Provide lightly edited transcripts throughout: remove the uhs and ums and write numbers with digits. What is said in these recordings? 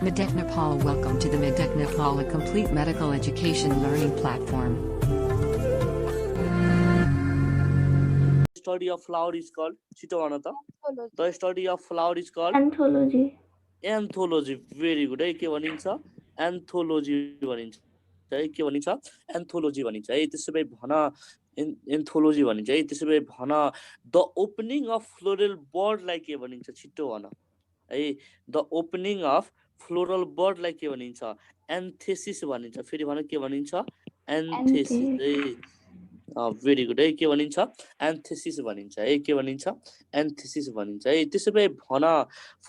Medec Nepal. Welcome to the Medec Nepal, a complete medical education learning platform. Study of flower is called Chitoanata. The study of flower is called Anthology. Anthology. Very good. है के भनिन्छ anthology भनिन्छ है के भनिन्छ anthology भनिन्छ है त्यसैले भन एन्थोलोजी भनिन्छ है त्यसैले भन द ओपनिङ अफ फ्लोरल बर्डलाई के भनिन्छ छिटो भन है द ओपनिङ अफ फ्लोरल बर्डलाई के भनिन्छ एन्थेसिस भनिन्छ फेरि भन के भनिन्छ एन्थेसिस है भेरी गुड है के भनिन्छ एन्थेसिस भनिन्छ है के भनिन्छ एन्थेसिस भनिन्छ है त्यसैले भन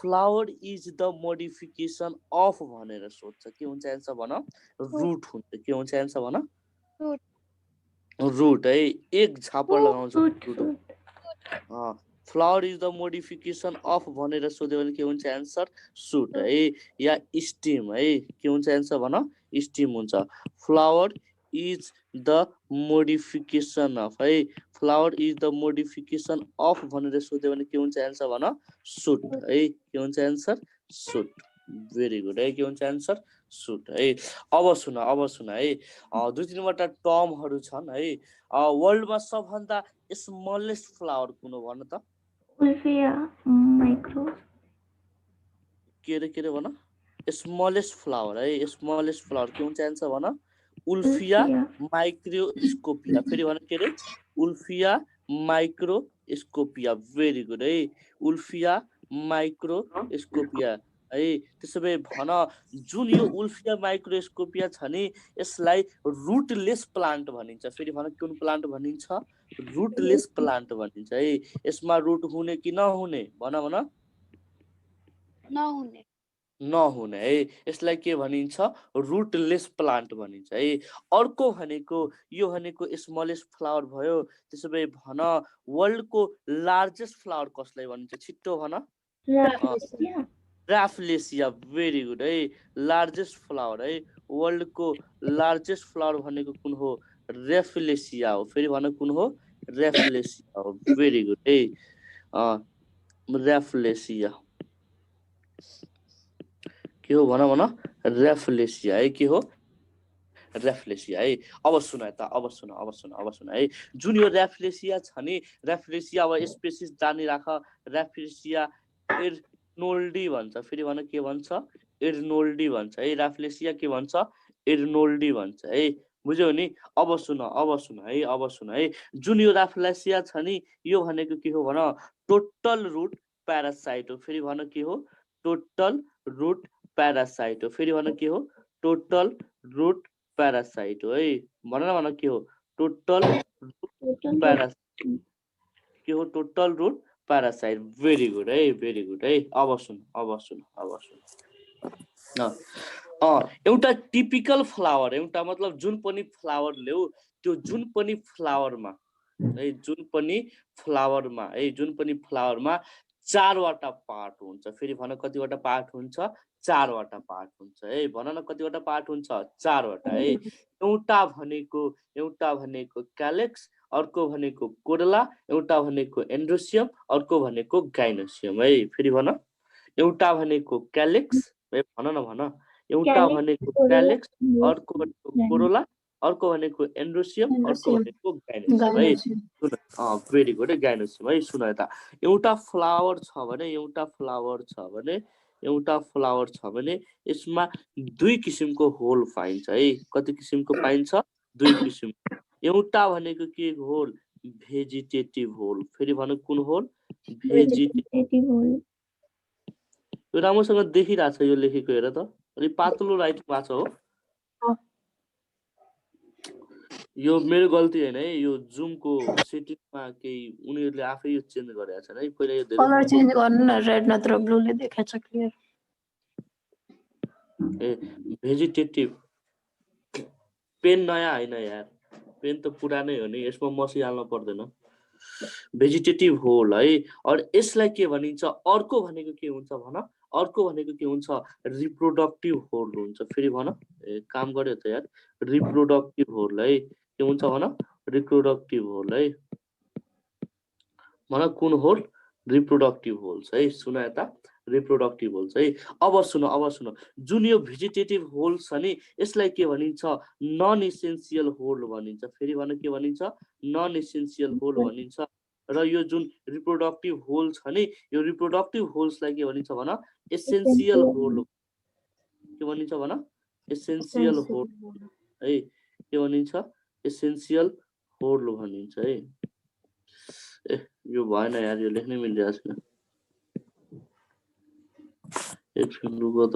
flower is the modification of भनेर सोध्छ के हुन्छ एन्सर भन रुट हुन्छ के हुन्छ एन्सर भन रुट है एक झापर लगाउँछु flower is the modification of भनेर सोध्यो भने के हुन्छ एन्सर सुट है या स्टिम है के हुन्छ एन्सर भन स्टिम हुन्छ flower is the modification of है flower is the modification of भनेर सोध्यो भने के हुन्छ एन्सर भन shoot है के हुन्छ एन्सर shoot भेरी गुड है के हुन्छ एन्सर shoot है अब सुन है दुई तीनवटा टर्महरु छन् है वर्ल्डमा सबभन्दा स्मलेस्ट फ्लावर कुन हो भन त उल्फिया माइक्रो के रे भन स्मलेस्ट फ्लावर है स्मलेस्ट फ्लावर के हुन्छ एन्सर भन उल्फिया माइक्रोस्कोपिया फेरि भन के रे उल्फिया माइक्रोस्कोपिया भेरी गुड है उल्फिया माइक्रोस्कोपिया है त्यसैले भन जुन यो उल्फिया माइक्रोस्कोपिया छ नि यसलाई रुटलेस प्लान्ट भनिन्छ फेरि भन कुन प्लान्ट भनिन्छ रुटलेस प्लान्ट भनिन्छ है यसमा रुट हुने कि नहुने भन नहुने है यसलाई के भनिन्छ रुटलेस प्लान्ट भनिन्छ है अर्को भनेको यो भनेको स्मलेस्ट फ्लावर भयो त्यसैले भन वर्ल्डको लार्जेस्ट फ्लावर कसलाई भनिन्छ छिट्टो भन राफ्लेसिया भेरी गुड है लार्जेस्ट फ्लावर है वर्ल्डको लार्जेस्ट फ्लावर भनेको कुन हो रेफ्लेसिया हो फेरि भन कुन हो रेफ्लेसिया हो भेरी गुड है रेफ्लेसिया के हो भन रेफ्लेसिया है के हो रेफ्लेसिया है अब सुन है जुन यो रेफ्लेसिया छ नि रेफ्लेसिया अब स्पेसिस जानी राख रेफ्लेसिया एर्नोल्डी भन्छ फेरि भन के भन्छ एर्नोल्डी भन्छ है रेफ्लेसिया के भन्छ एर्नोल्डी भन्छ है बुझ्यौ नि अब सुन है जुन यो रेफ्लेसिया छ नि यो भनेको के हो भन टोटल रूट प्यारासाइट हो फेरि भन के हो टोटल रूट प्यारासाइट हो फेरि भन के हो टोटल रूट प्यारासाइट हो है भन के हो total total root parasite very good है अब सुन एउटा टिपिकल फ्लावर एउटा मतलब जुन पनि फ्लावर ल्याउ त्यो जुन पनि फ्लावरमा चारवटा पार्ट हुन्छ फेरि भन कतिवटा पार्ट हुन्छ चारवटा पार्ट हुन्छ है भन न कतिवटा पार्ट हुन्छ चारवटा है एउटा भनेको क्यालेक्स अर्को भनेको कोरोला एउटा भनेको एन्ड्रोसियम अर्को भनेको गाइनोसियम है फेरि भन एउटा भनेको क्यालेक्स है भन एउटा भनेको क्यालेक्स अर्को भनेको कोरोला अर्को भनेको एन्ड्रोसियम अर्को भनेको गाइनोसियम है भेरी गुड गाइनोसियम है सुन यता एउटा फ्लावर छ भने यसमा दुई किसिमको होल पाइन्छ है कति किसिमको पाइन्छ दुई किसिम एउटा भनेको के होल भेजिटेटिभ होल फेरि भन कुन होल भेजिटेटिभ होल यो राम्रोसँग देखिरहेछ यो लेखेको हेर त अलि पातलो राइटिङ भएको छ हो यो मेरो गल्ती हैन है यो जुमको सेटिङमा केही उनीहरुले आफै यो चेन्ज गरेका छन् है पहिला यो धेरै कलर चेन्ज गर्नु न रेड नत्र ब्लू ले देखाछ क्लियर ए भेजिटेटिभ पेन नयाँ हैन यार पेन त पुरानै हो नि यसमा मसी हाल्न पर्दैन भेजिटेटिभ होल है और यसलाई के भनिन्छ अर्को भनेको के हुन्छ भन अर्को भनेको के हुन्छ रिप्रोडक्टिभ होल हुन्छ फेरि भन काम गर्यो त यार रिप्रोडक्टिभ होल है के हुन्छ भन रिप्रोडक्टिभ होल है भन कुन होल रिप्रोडक्टिभ होल्स है सुन यता रिप्रोडक्टिभ होल्स है। अब सुन जुन यो भेजिटेटिभ होल्स छ नि यसलाई के भनिन्छ नन एसेन्सियल होल भनिन्छ। फेरि भन के भनिन्छ नन एसेन्सियल होल भनिन्छ। र यो जुन रिप्रोडक्टिभ होल छ नि यो रिप्रोडक्टिभ होल्सलाई के भनिन्छ भन एसेन्सियल होल के भनिन्छ भन एसेन्सियल होल है के भनिन्छ एसेन्सियल होल भनिन्छ है। ए यो भएन यार यो लेख्नै मिलिरहेको छैन एकछिन रुको त।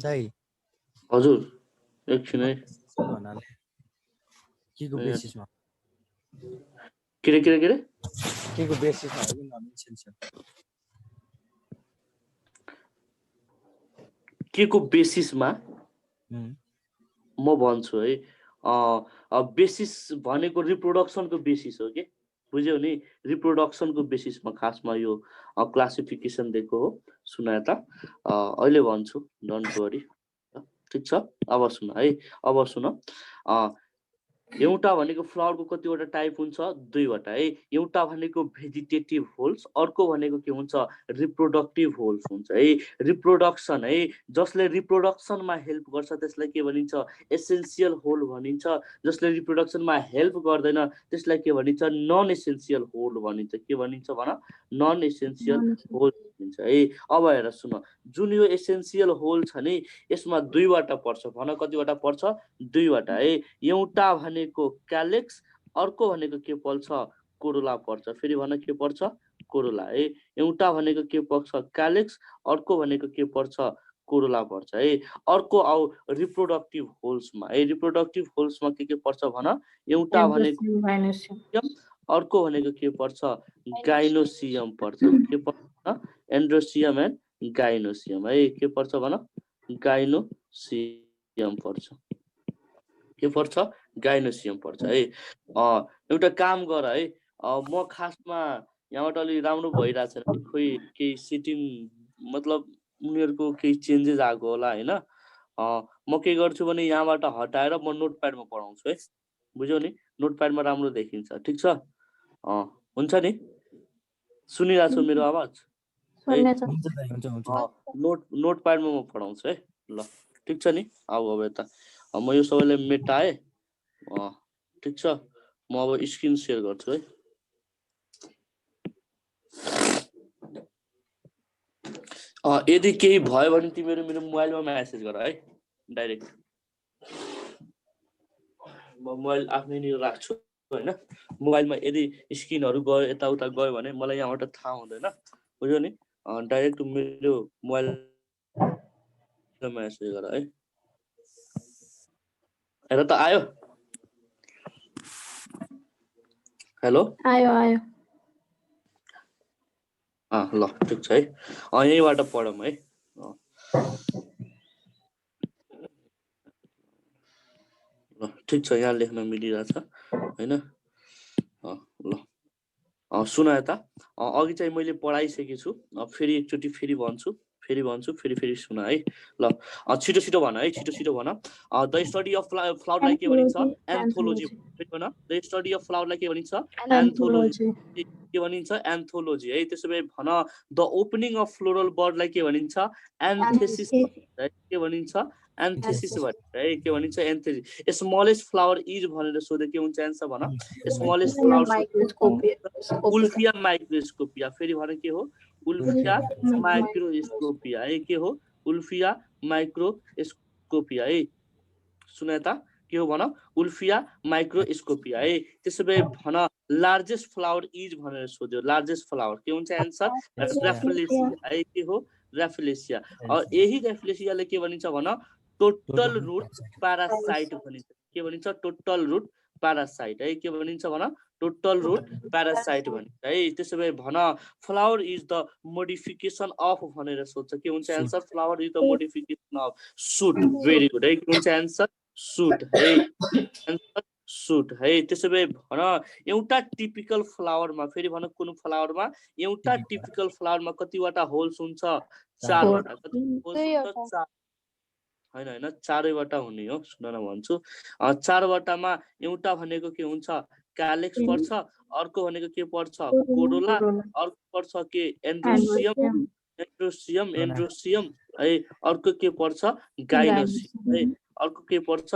दाइ हजुर एकछिन है भन्नाले केको बेसिसमा के रे केको बेसिसमा हो कि नन एसेन्सियल के को बेसिसमा म भन्छु है। बेसिस भनेको रिप्रोडक्सनको बेसिस हो कि बुझ्यौ नि रिप्रोडक्सनको बेसिसमा खासमा यो क्लासिफिकेसन दिएको हो। सुन त अहिले भन्छु डोन्ट वरी ठीक छ। अब सुन है अब सुन एउटा भनेको फ्लावरको कतिवटा टाइप हुन्छ दुईवटा है। एउटा भनेको भेजिटेटिभ होल्स अर्को भनेको के हुन्छ रिप्रोडक्टिभ होल्स हुन्छ है। रिप्रोडक्सन है जसले रिप्रोडक्सनमा हेल्प गर्छ त्यसलाई के भनिन्छ एसेन्सियल होल भनिन्छ। जसले रिप्रोडक्सनमा हेल्प गर्दैन त्यसलाई के भनिन्छ नन एसेन्सियल होल भनिन्छ। के भनिन्छ भन नन एसेन्सियल होल भनिन्छ है। अब हेर सुन जुन यो एसेन्सियल होल छ नि यसमा दुईवटा पर्छ भन कतिवटा पर्छ दुईवटा है। एउटा भनेको क्यालेक्स अर्को भनेको के पर्छ कोरोला पर्छ। फेरि भन के पर्छ कोरोला है। एउटा भनेको के पर्छ क्यालेक्स अर्को भनेको के पर्छ कोरोला पर्छ है। अर्को आउ रिप्रोडक्टिभ होल्समा है। रिप्रोडक्टिभ होल्समा के पर्छ भन एउटा भनेको अर्को भनेको के पर्छ गाइनोसियम पर्छ। के पर्छ एन्ड्रोसियम एन्ड गाइनोसियम है। के पर्छ भन गाइनोसियम पर्छ। के पर्छ गाइनोसियम पर्छ है। एउटा काम गर है म खासमा यहाँबाट अलि राम्रो भइरहेछ खोइ केही सेटिङ मतलब उनीहरूको केही चेन्जेस आएको होला होइन। म के गर्छु भने यहाँबाट हटाएर म नोटप्याडमा पढाउँछु है बुझ्यौ नि नोटप्याडमा राम्रो देखिन्छ ठीक छ। हुन्छ नि सुनिरहेको छु मेरो आवाज नोटप्याडमा म पढाउँछु है ल ठीक छ नि। अब यता म यो सबैलाई मेटाएँ ठीक छ। म अब स्क्रिन सेयर गर्छु है। यदि केही भयो भने तिमीहरू मेरो मोबाइलमा मेसेज गर है डाइरेक्ट। म मोबाइल आफ्नै नि राख्छु होइन। मोबाइलमा यदि स्क्रिनहरू गयो यताउता गयो भने मलाई यहाँबाट थाहा हुँदैन बुझ्यौ नि। डाइरेक्ट मेरो मोबाइल मेसेज गर है। हेर त आयो हेलो आयो ल ठिक छ है। यहीँबाट पढौँ है। ल ठिक छ यहाँ लेख्न मिलिरहेछ होइन। ल सुन यता अघि चाहिँ मैले पढाइसकेको छु फेरि एकचोटि फेरि भन्छु फेरि सुन है। ल छिटो छिटो भन है छिटो भन। द स्टडी अफ फ्लावरलाई के भनिन्छ एन्थोलोजी। भन द स्टडी अफ फ्लावरलाई के भनिन्छ एन्थोलोजी के भनिन्छ एन्थोलोजी है। त्यसो भए भन द ओपनिङ अफ फ्लोरल बर्डलाई के भनिन्छ एन्थेसिस के भनिन्छ एन्थेसिस भनिन्छ है। के भनिन्छ एन्थेसिस। स्मलेस्ट फ्लावर इज भनेर सोधे के हुन्छ एन्सर भन स्मलेस्ट फ्लावर उल्फिया माइक्रोस्कोपिया। फेरि भन के हो उल्फिया माइक्रोस्कोपिया है। के हो उल्फिया माइक्रोस्कोपिया है। सुन त के हो भन उल्फिया माइक्रोस्कोपिया है। त्यसो भए भन लार्जेस्ट फ्लावर इज भनेर सोध्यो लार्जेस्ट फ्लावर के हुन्छ एन्सर र्याफलेसिया है। के हो र्याफलेसिया। यही र्याफलेसियाले के भनिन्छ भन टोटल रुट प्यारासाइट भनिन्छ। के भनिन्छ टोटल रुट प्यारासाइट है। के भनिन्छ भन टोटल रुट प्यारासाइट भनिन्छ है। त्यसो भए भन flower is the modification of भनेर सोध्छ के हुन्छ answer flower is the modification of shoot. Very good है। के हुन्छ एन्सर सुट है एन्सर सुट है। त्यसो भए भन एउटा टिपिकल फ्लावरमा, फेरि भन कुन फ्लावरमा एउटा टिपिकल फ्लावरमा कतिवटा होल्स हुन्छ? 4 वटा। कति होल्स हुन्छ? 4 हैन हैन 4 वटा हुने हो। सुन न भन्छु 4 वटामा एउटा भनेको के हुन्छ? क्यालेक्स पर्छ, अर्को भनेको के पर्छ? कोरोला, अर्को पर्छ के? एन्ड्रोसियम एन्ड्रोसियम है, अर्को के पर्छ? गाइनोसियम है, अर्को के पर्छ?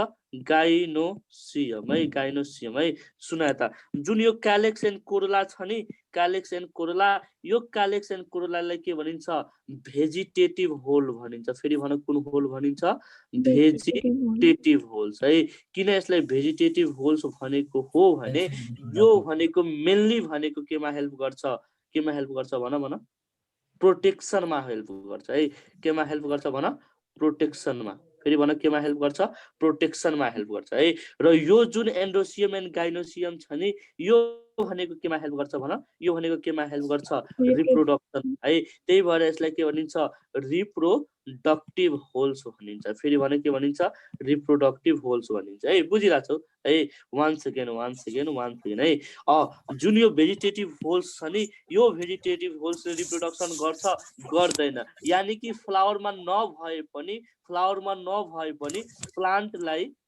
गाइनोसियम है, गाइनोसियम है। सुन त जुन यो क्यालेक्स एन्ड कोरोला छ नि, क्यालेक्स एन्ड कोरोला, यो क्यालेक्स एन्ड कोरोलालाई के भनिन्छ? भेजिटेटिभ होल भनिन्छ। फेरि भन कुन होल भनिन्छ? भेजिटेटिभ होल्स है। किन यसलाई भेजिटेटिभ होल्स भनेको हो भने यो भनेको मेनली भनेको केमा हेल्प गर्छ? केमा हेल्प गर्छ भन भन? प्रोटेक्सनमा हेल्प गर्छ है। केमा हेल्प गर्छ भन? प्रोटेक्सनमा। फेरि भन केमा हेल्प गर्छ? प्रोटेक्सनमा हेल्प गर्छ है। र यो जुन एन्ड्रोसियम एन्ड गाइनोसियम छ नि, यो भनेको केमा हेल्प गर्छ भन? यो भनेको केमा हेल्प गर्छ? रिप्रोडक्सन है। त्यही भएर यसलाई के भनिन्छ? रिप्रोडक्टिभ होल्स भनिन्छ। फेरि भने के भनिन्छ? रिप्रोडक्टिभ होल्स भनिन्छ है। बुझिरहेछौ है? वान सेकेन्ड है। जुन यो भेजिटेटिभ होल्स छ नि, यो भेजिटेटिभ होल्सले रिप्रोडक्सन गर्छ गर्दैन? यानि कि फ्लावरमा नभए पनि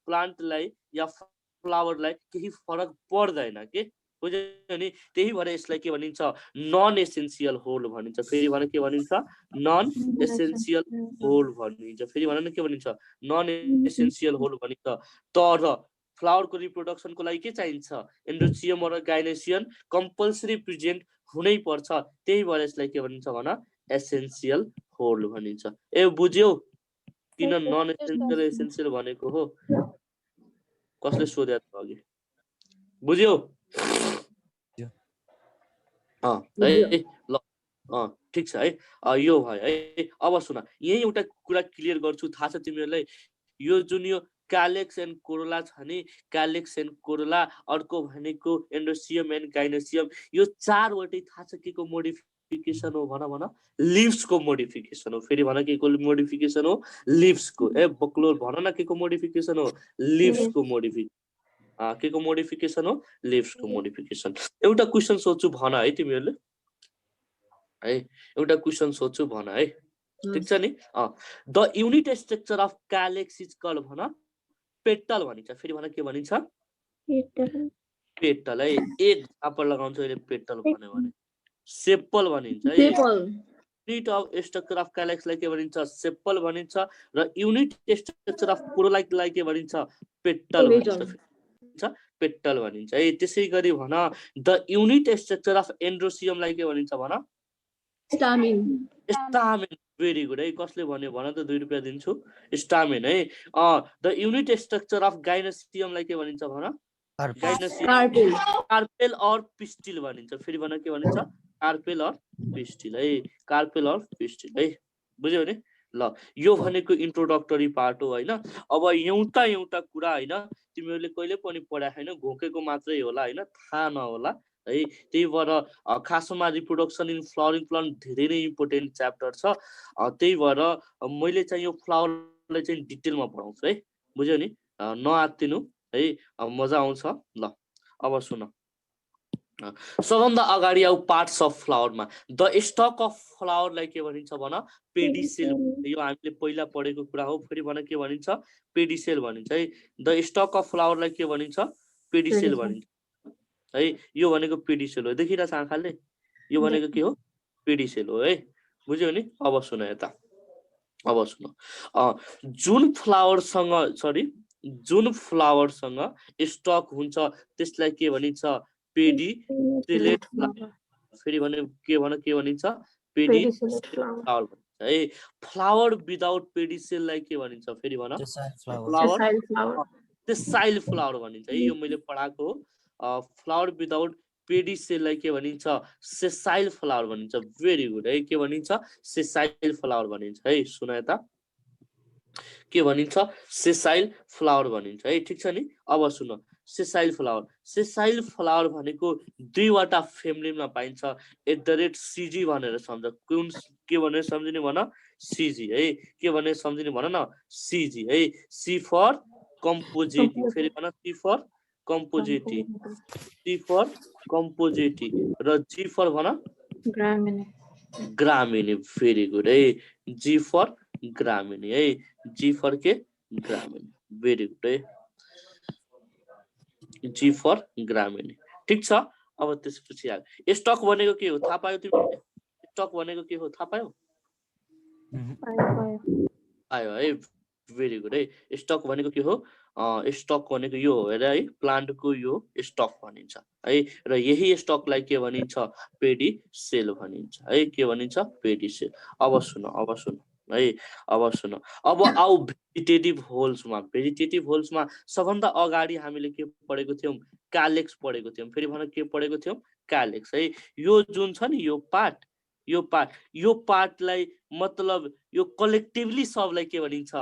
प्लान्टलाई या फ्लावरलाई केही फरक पर्दैन के? बुझ्यो नि? त्यही भएर यसलाई के भनिन्छ? नन एसेन्सियल होल भनिन्छ। फेरि भन के भनिन्छ? नन एसेन्सियल होल भनिन्छ। फेरि भन न के भनिन्छ? नन एसेन्सियल होल भनिन्छ। तर फ्लावरको रिप्रोडक्सनको लागि के चाहिन्छ? एन्ड्रोसियम र गाइनोसियम कम्पल्सरी प्रेजेन्ट हुनै पर्छ। त्यही भएर यसलाई के भनिन्छ भन? एसेन्सियल होल भनिन्छ। ए बुझ्यौ किन नन एसेन्सियल एसेन्सियल भनेको हो? कसले सोध्या त अघि? बुझ्यौ? है ल ठिक छ है। यो भयो है। अब सुन, यही एउटा कुरा क्लियर गर्छु। थाहा छ तिमीहरूलाई यो जुन यो क्यालेक्स एन्ड कोरोला छ नि, क्यालेक्स एन्ड कोरोला, अर्को भनेको एन्ड्रोसियम एन्ड गाइनोसियम, यो 4 वटै थाहा छ के को मोडिफिकेसन हो भन भन? लिभ्सको मोडिफिकेसन हो। फेरि भन के को मोडिफिकेसन हो? लिभ्सको। ए बक्लो भन न के को मोडिफिकेसन हो? लिभ्सको मोडिफिकेसन। के को मोडिफिकेसन हो? लिभ्सको मोडिफिकेसन। एउटा क्वेशन सोध्छु भन है तिमीहरूले है। एउटा क्वेशन सोध्छु भन है। ठिक छ नि? The unit structure of calyx is called भन? पेटल भनिन्छ। फेरि भन के भनिन्छ? पेटल है। एक झापर लगाउँछु अहिले पेटल भन्यो भने। सेपल भनिन्छ है। युनिट अफ स्ट्रक्चर अफ क्यालेक्सलाई के भनिन्छ? सेपल भनिन्छ। र युनिट स्ट्रक्चर अफ कोरोलालाई के भनिन्छ? पेटल भनिन्छ। पेटल भनिन्छ है। त्यसै गरी भन द युनिट स्ट्रक्चर अफ एन्ड्रोसियमलाई के भनिन्छ भन? स्टामेन। भेरी गुड है। कसले भन्यो भन त? 2 रुपैयाँ दिन्छु। स्टामेन है। द युनिट स्ट्रक्चर अफ गाइनोसियमलाई के भनिन्छ भन? गाइनोसियम कार्पेल और पिस्टिल भनिन्छ। फेरि भन के भनिन्छ? कार्पेल और पिस्टिल है। कार्पेल और पिस्टिल है। बुझ्यौ नि? ल यो भनेको इन्ट्रोडक्टरी पार्ट हो हैन। अब एउटा कुरा हैन तिमीहरूले कहिले पनि पढाए हैन, घोकेको मात्रै होला हैन, थाहा नहोला है। त्यही भएर खासमा रिप्रोडक्सन इन फ्लावरिङ प्लान्ट धेरै नै इम्पोर्टेन्ट च्याप्टर छ। त्यही भएर मैले चाहिँ यो फ्लावरलाई चाहिँ डिटेलमा पढाउँछु है। बुझ्यौ नि? नआत्तिनु है, मजा आउँछ। ल अब सुन, सबभन्दा अगाडि आउ पार्ट्स अफ फ्लावरमा। द स्टक अफ फ्लावरलाई के भनिन्छ भन? पेडिसेल। यो हामीले पहिला पढेको कुरा हो। फेरि भन के भनिन्छ? पेडिसेल भनिन्छ है। द स्टक अफ फ्लावरलाई के भनिन्छ? पेडिसेल भनिन्छ है। यो भनेको पेडिसेल हो। देखिरहेछ आँखाले? यो भनेको के हो? पेडिसेल हो है। बुझ्यौ नि? अब सुन यता। अब सुन, जुन फ्लावरसँग स्टक हुन्छ त्यसलाई के भनिन्छ? पेडिसेलेट फ्लावर। फेरि भने के भनिन्छ? पेडिसेलेट फ्लावर भनिन्छ है। फ्लावर विदाउट पेडिसेललाई के भनिन्छ? फेरि भन? सेसाइल फ्लावर भनिन्छ है। यो मैले पढाएको हो। फ्लावर विदाउट पेडिसेललाई के भनिन्छ? सेसाइल फ्लावर भनिन्छ। भेरी गुड है। के भनिन्छ? सेसाइल फ्लावर भनिन्छ है। सुन यता, के भनिन्छ? सेसाइल फ्लावर भनिन्छ है। ठिक छ नि? अब सुन, सेसाइल फ्लावर भनेको 2 वटा फ्यामिलीमा पाइन्छ। @ भनेर सम्झ। कुन के भनेर सम्झिने भन? CG है। के भनेर सम्झिने भन न? CG है। C for compositive. फेरि भन C for compositae C for compositae र जी फर भन ग्रामीण ग्रामीण भेरी गुड है जी फर ग्रामीण है जी फर के ग्रामीण भेरी गुड है जी फर ग्रामीण ठीक छ अब त्यसपछि आयो स्टक भनेको के हो थाहा पायो तिमीले स्टक भनेको के हो थाहा पायो आयो है भेरी गुड है स्टक भनेको के हो स्टक भनेको यो हो हेर है प्लान्टको यो स्टक भनिन्छ है र यही स्टकलाई के भनिन्छ पेडी सेल भनिन्छ है के भनिन्छ पेडी सेल अब सुन है अब सुन अब आउ भेजिटेटिभ होल्समा सबभन्दा अगाडि हामीले के पढेको थियौं क्यालेक्स पढेको थियौं फेरि भन के पढेको थियौं क्यालेक्स है यो जुन छ नि यो पार्टलाई मतलब यो कलेक्टिभली सबलाई के भनिन्छ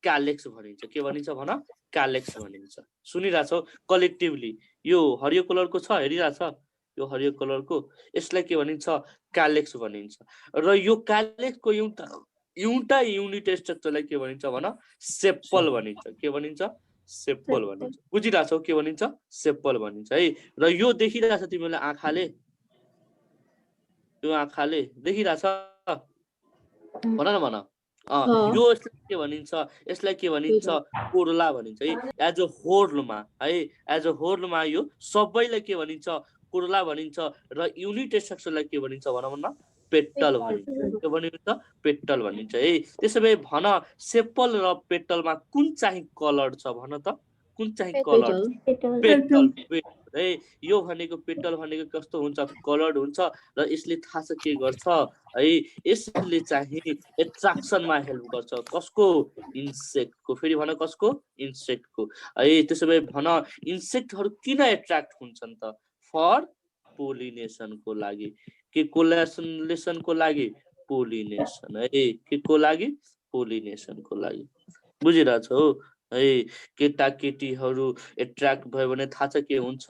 क्यालेक्स भनिन्छ के भनिन्छ भन क्यालेक्स भनिन्छ सुनिराछौ कलेक्टिभली यो हरियो कलरको छ हेरिराछ यो हरियो कलरको यसलाई के भनिन्छ क्यालेक्स भनिन्छ र यो क्यालेक्सको एउटा युनिट स्ट्रक्चरलाई के भनिन्छ भन सेप्पल भनिन्छ के भनिन्छ सेप्पल भनिन्छ बुझिराछौ के भनिन्छ सेप्पल भनिन्छ है र यो देखिराछ तिमीले आँखाले यो आँखाले देखिराछ भन न भन यो के भनिन्छ यसलाई के भनिन्छ कोरोला भनिन्छ है एज अ होल्डमा यो सबैलाई के भनिन्छ कोरोला भनिन्छ र युनिट स्ट्रक्चरलाई के भनिन्छ भन पेटल भनिन्छ के भनिन्छ पेटल भनिन्छ है त्यसो भए भन सेप्पल र पेटलमा कुन चाहिँ कलर छ भन त कुन चाहिँ कलर पेटल है यो भनेको पेटल भनेको कस्तो हुन्छ कलर्ड हुन्छ र यसले थाहा छ के गर्छ है यसले चाहिँ एट्र्याक्सनमा हेल्प गर्छ कसको इन्सेक्टको फेरि भन कसको इन्सेक्टको है त्यसो भए भन इन्सेक्टहरु किन एट्र्याक्ट हुन्छन् त फर पोलिनेसनको लागि के कोलेसनको लागि पोलिनेसन है के को लागि पोलिनेसनको लागि बुझिरहेछौ है केटाकेटीहरु एट्र्याक्ट भयो भने थाहा छ के हुन्छ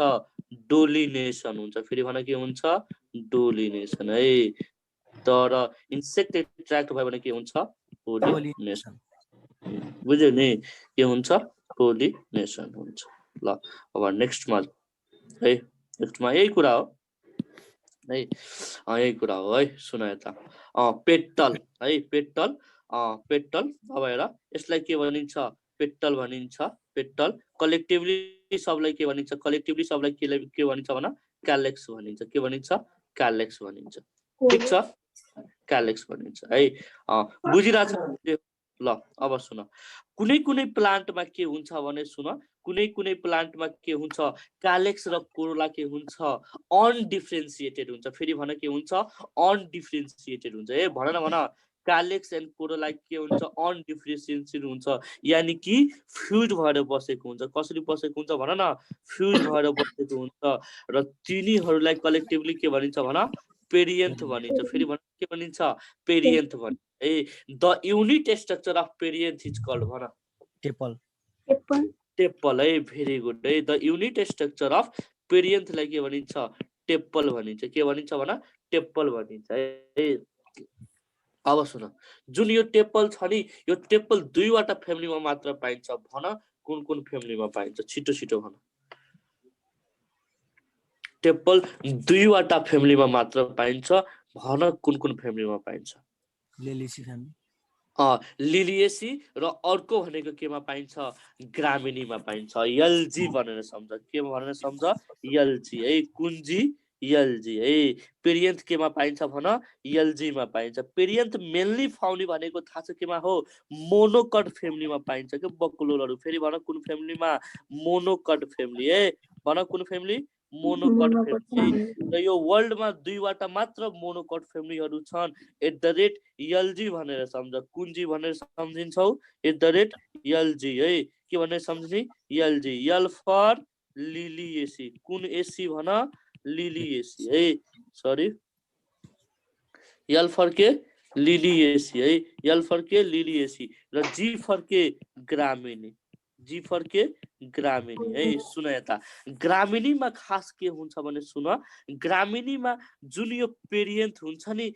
डोलिनेसन हुन्छ फेरि भन के हुन्छ डोलिनेसन है तर इन्सेक्ट एट्र्याक्ट भयो भने के हुन्छ पोलिनेसन बुझ्यौ नि के हुन्छ पोलिनेसन हुन्छ ल अब नेक्स्टमा है नेक्स्टमा यही कुरा हो है यही कुरा हो है सुन यता पेटल है पेटल अब हेर यसलाई के भनिन्छ पेटल भनिन्छ पेटल कलेक्टिभली सबलाई के भनिन्छ कलेक्टिभली सबलाई के भनिन्छ भन क्यालेक्स भनिन्छ के भनिन्छ क्यालेक्स भनिन्छ ठीक छ क्यालेक्स भनिन्छ है बुझिराछ ल अब सुन कुनै कुनै प्लान्टमा के हुन्छ भने सुन कुनै प्लान्टमा के हुन्छ क्यालेक्स र कोरोला के हुन्छ अनडिफरेन्शिएटेड हुन्छ फेरि भन के हुन्छ अनडिफरेन्शिएटेड हुन्छ ए भन न भन क्यालेक्स एन्ड कोरोला के हुन्छ अनडिफरेन्शिएटेड हुन्छ यानी कि फ्युज भएर बसेको हुन्छ कसरी बसेको हुन्छ भन न फ्युज भएर बसेको हुन्छ र तिनीहरूलाई कलेक्टिभली के भनिन्छ भन पेरियन्थ भनिन्छ फेरि भन के भनिन्छ पेरियन्थ भनिन्छ ए the unit structure of perianth is called भन टेप्पल है भेरी गुड है द युनिट स्ट्रक्चर अफ पेरियन्थलाई के भनिन्छ टेप्पल भनिन्छ के भनिन्छ भन टेप्पल भनिन्छ है अब सुन जुन यो टेप्पल छ नि यो टेप्पल दुईवटा फ्यामिलीमा मात्र पाइन्छ भन कुन कुन फ्यामिलीमा पाइन्छ छिटो छिटो भन टेप्पल दुईवटा फ्यामिलीमा मात्र पाइन्छ भन कुन कुन फ्यामिलीमा पाइन्छ लिलिएसी फ्यामिली लिलिएसी र अर्को भनेको केमा पाइन्छ ग्रामिनीमा पाइन्छ एलजी भनेर सम्झ के भनेर सम्झ एलजी है कुन्जी एलजी है पेरियन्थ केमा पाइन्छ भन एलजी मा पाइन्छ पेरियन्थ मेनली फाउन्ड भनेको थाहा छ केमा हो मोनोकट फ्यामिलीमा पाइन्छ के बकुलोलहरु फेरि भन कुन फ्यामिलीमा मोनोकट फ्यामिली है भन कुन फ्यामिली मोनोकट फ्यामिली र यो वर्ल्डमा दुईवटा मात्र मोनोकट फ्यामिलीहरु छन् @एलजी भनेर सम्झ कुन्जी भनेर सम्झिन्छौ @एलजी है के भनेर सम्झिने एलजी एल फर लिलिएसी कुन एसी भन लिलिएसी है सरी एल फर के लिलिएसी है एल फर के लिलिएसी र जी फर के ग्रामिनी जी फर के ग्रामिनी है सुन यता ग्रामिनीमा खास के हुन्छ भने सुन ग्रामिनीमा जुन यो पेरियन्थ हुन्छ नि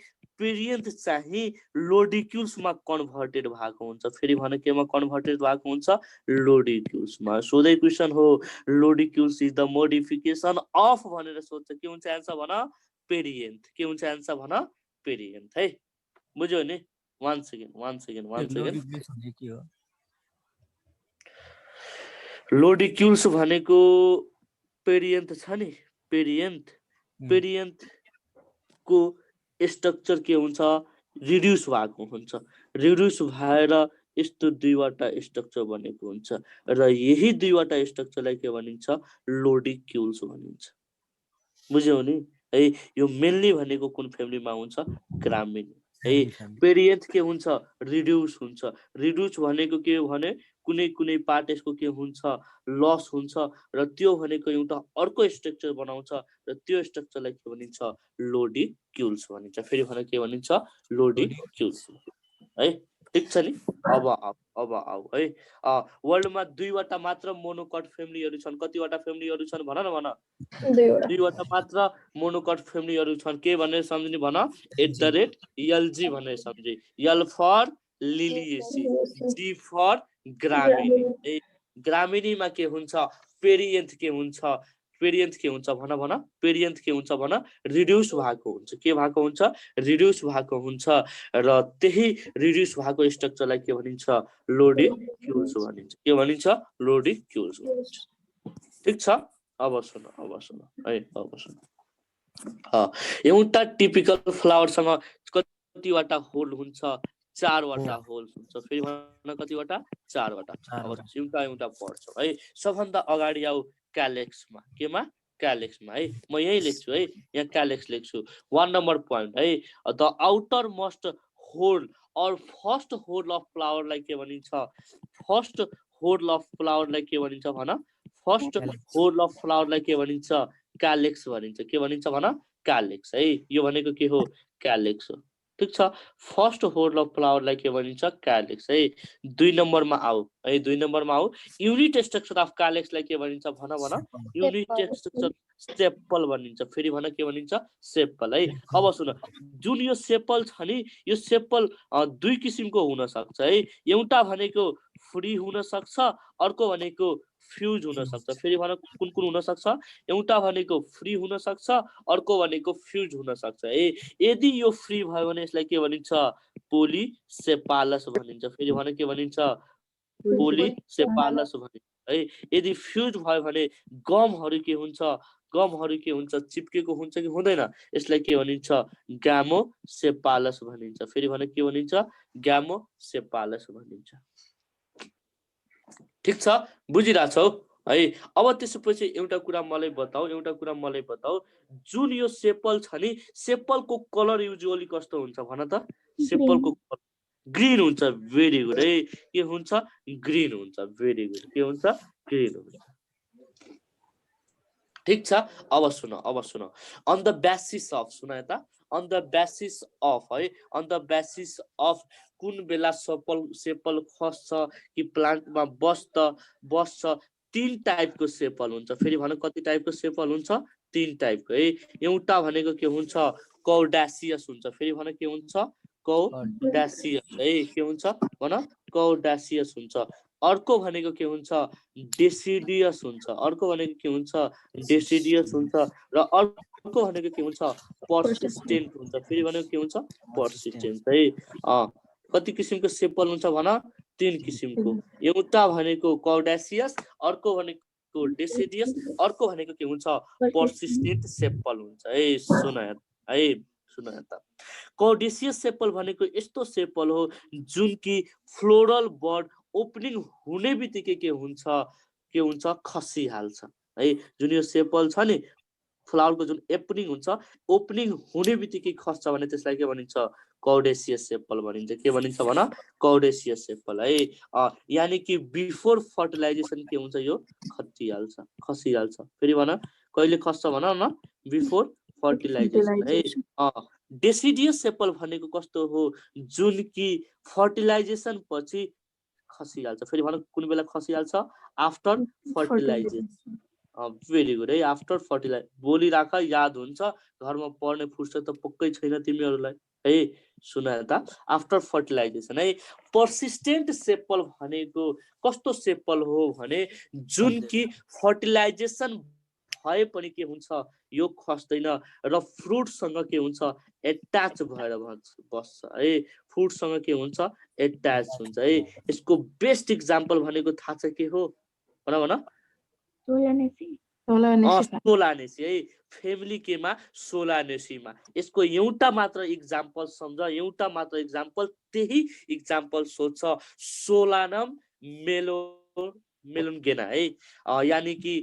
पेरियन्थ चाहिँ लोडिक्युल्समा कन्भर्टेड भएको हुन्छ फेरि भने केमा कन्भर्टेड भएको हुन्छ लोडिक्युल्समा सोधै क्वेशन हो लोडिक्युल्स इज द मोडिफिकेसन अफ भनेर सोध्छ के हुन्छ आन्सर भन पेरियन्थ के हुन्छ आन्सर भन पेरियन्थ है बुझ्यो नि one second लोडिक्युल्स भनेको पेरियन्थ छ नि पेरियन्थ को स्ट्रक्चर के हुन्छ रिड्युस भएको हुन्छ रिड्युस भएर यस्तो दुईवटा स्ट्रक्चर बनेको हुन्छ र यही दुईवटा स्ट्रक्चरलाई के भनिन्छ लोडिक्युल्स भनिन्छ बुझ्यौ नि है यो मेनली भनेको कुन फ्यामिलीमा हुन्छ ग्रामिनी है पेरियन्थ के हुन्छ रिड्युस भनेको के हो भने कुनै पार्ट यसको के हुन्छ लस हुन्छ र त्यो भनेको एउटा अर्को स्ट्रक्चर बनाउँछ र त्यो स्ट्रक्चरलाई के भनिन्छ लोडिक्युल्स भनिन्छ फेरि भने के भनिन्छ लोडिक्युल्स है ठीक छ नि अब आऊ है वर्ल्डमा दुईवटा मात्र मोनोकट फ्यामिलीहरु छन् कतिवटा फ्यामिलीहरु छन् भन न भन दुईवटा मात्र मोनोकट फ्यामिलीहरु छन् के भनेर सम्झिने भन @LG भनेर सम्झे L for Liliaceae G for Gramineae ग्रामिनीमा के हुन्छ पेरियन्थ के हुन्छ भन पेरियन्थ के हुन्छ भन रिड्युस भएको हुन्छ के भएको हुन्छ रिड्युस भएको हुन्छ र त्यही रिड्युस भएको स्ट्रक्चरलाई के भनिन्छ लोडिक्युल्स भनिन्छ के भनिन्छ लोडिक्युल्स भनिन्छ ठीक छ अब सुन है अब सुन एउटा टिपिकल फ्लावरसँग कतिवटा होल हुन्छ चारवटा होल्स हुन्छ फेरि भन्न कतिवटा चारवटा अब एउटा पढ्छौ है सबभन्दा अगाडि आउ क्यालेक्समा केमा क्यालेक्समा है म यही लेख्छु है यहाँ क्यालेक्स लेख्छु 1 नम्बर पॉइंट है द आउटर मोस्ट होल और फर्स्ट होल अफ फ्लावरलाई के भनिन्छ फर्स्ट होल अफ फ्लावरलाई के भनिन्छ भन फर्स्ट होल अफ फ्लावरलाई के भनिन्छ क्यालेक्स भनिन्छ के भनिन्छ भन क्यालेक्स है यो भनेको के हो क्यालेक्स हो ठीक छ फर्स्ट होल अफ फ्लावरलाई के भनिन्छ क्यालेक्स है 2 नम्बरमा आऊ है 2 नम्बरमा आऊ युनिट स्ट्रक्चर अफ क्यालेक्सलाई के भनिन्छ भन युनिट स्ट्रक्चर सेपल भनिन्छ फेरि भन के भनिन्छ सेपल है अब सुन जुन यो सेपल छ नि यो सेपल दुई किसिमको हुन सक्छ है एउटा भनेको फ्री हुन सक्छ अर्को भनेको फ्यूज हुन सक्छ फेरि भन कुन हुन सक्छ एउटा भनेको फ्री हुन सक्छ अर्को भनेको फ्यूज हुन सक्छ है यदि यो फ्री भयो भने यसलाई के भनिन्छ पोलिसेपालस भनिन्छ फेरि भन के भनिन्छ पोलिसेपालस भनिन्छ है यदि फ्यूज भयो भने गमहरु के हुन्छ चिप्केको हुन्छ कि हुँदैन यसलाई के भनिन्छ ग्यामोसेपालस भनिन्छ फेरि भन के भनिन्छ ग्यामोसेपालस भनिन्छ ठीक छ बुझिराछौ है अब त्यसपछि एउटा कुरा मलाई बताऊ जुन यो सेपल छ नि सेपलको कलर युजुअली कस्तो हुन्छ भन त सेपलको ग्रीन हुन्छ भेरी गुड है के हुन्छ ग्रीन हुन्छ भेरी गुड के हुन्छ ग्रीन हुन्छ ठीक छ अब सुन अन द बेसिस अफ सुन यता अन द बेसिस अफ कुन बेला सेपल खस्छ कि प्लान्टमा बस्छ 3 टाइपको सेपल हुन्छ फेरि भन कति टाइपको सेपल हुन्छ 3 टाइपको है एउटा भनेको के हुन्छ कौडासियस हुन्छ फेरि भन के हुन्छ कौडासियस है के हुन्छ भन कौडासियस हुन्छ अर्को भनेको के हुन्छ डेसिडियस हुन्छ र अर्को भनेको के हुन्छ पर्सिस्टेन्ट हुन्छ फेरि भनेको के हुन्छ पर्सिस्टेन्ट है कति किसिमको सेपल हुन्छ भन 3 किसिमको एउटा भनेको कौडासियस अर्को भनेको डेसिडियस अर्को भनेको के हुन्छ पर्सिस्टेन्ट सेपल हुन्छ है सुन यता कौडासियस सेपल भनेको यस्तो सेपल हो जुन कि फ्लोरल बड ओपनिङ हुने बित्तिकै के हुन्छ खसिहाल्छ है जुन यो सेपल छ नि फ्लावरको जुन ओपनिङ हुने बित्तिकै खस्छ भने त्यसलाई के भनिन्छ कौडेसियस सेपल भनिन्छ के भनिन्छ भन कौडेसियस सेपल है यानी कि बिफोर फर्टिलाइजेसन के हुन्छ यो खसिहाल्छ फेरि भन कहिले खस्छ भन न बिफोर फर्टिलाइजेसन है डेसिडियस सेपल भनेको कस्तो हो जुन कि फर्टिलाइजेसन पछि खसिहाल्छ फेरि भन कुन बेला खसिहाल्छ आफ्टर फर्टिलाइजेसन भेरी गुड है आफ्टर फर्टिलाइज बोली राख याद हुन्छ घरमा पढ्ने फुर्सद त पक्कै छैन तिमीहरूलाई है सुन त आफ्टर फर्टिलाइजेसन है पर्सिस्टेन्ट सेपल भनेको कस्तो सेपल हो भने जुन कि फर्टिलाइजेसन भए पनि के हुन्छ यो खस्दैन र फ्रुटसँग के हुन्छ एट्याच भएर बस्छ है फ्रुटसँग के हुन्छ एट्याच हुन्छ है यसको बेस्ट इक्जाम्पल भनेको थाहा छ के हो भन सोलानेसी है फेमिली केमा सोलानेसीमा यसको एउटा मात्र इक्जाम्पल सम्झ एउटा मात्र इक्जाम्पल त्यही इक्जाम्पल सोध्छ सोलानम मेलोन्गेना है यानी कि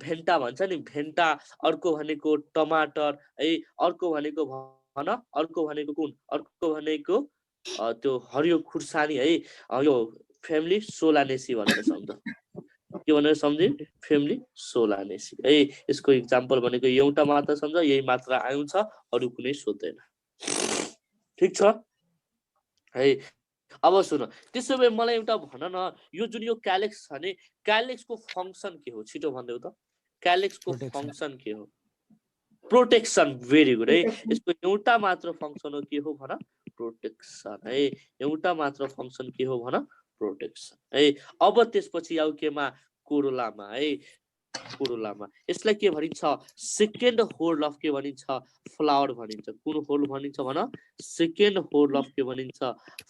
भेन्टा भन्छ नि भेन्टा अर्को भनेको टमाटर है अर्को भनेको भन अर्को भनेको कुन अर्को भनेको त्यो हरियो खुर्सानी है यो फेमिली सोलानेसी भनेर सम्झ के भनेर सम्झे फेमिली सोलानेसी है यसको इक्जाम्पल भनेको एउटा मात्र सम्झ यही मात्र आउँछ अरु कुनै सोध्दैन ठीक छ है अब सुन त्यसो भए मलाई एउटा भन न यो जुन यो क्यालेक्स छ नि क्यालेक्सको फंक्सन के हो छिटो भन्देऊ त क्यालेक्सको फंक्सन के हो प्रोटेक्सन भेरी गुड है यसको एउटा मात्र फंक्सन हो के हो भन प्रोटेक्सन है एउटा मात्र फंक्सन के हो भन प्रोटेक्सन है अब त्यसपछि आउ केमा कोरोलामा है कोरोलामा यसलाई के भनिन्छ सेकेन्ड होल अफ के भनिन्छ फ्लावर भनिन्छ कुन होल भनिन्छ भन सेकेन्ड होल अफ के भनिन्छ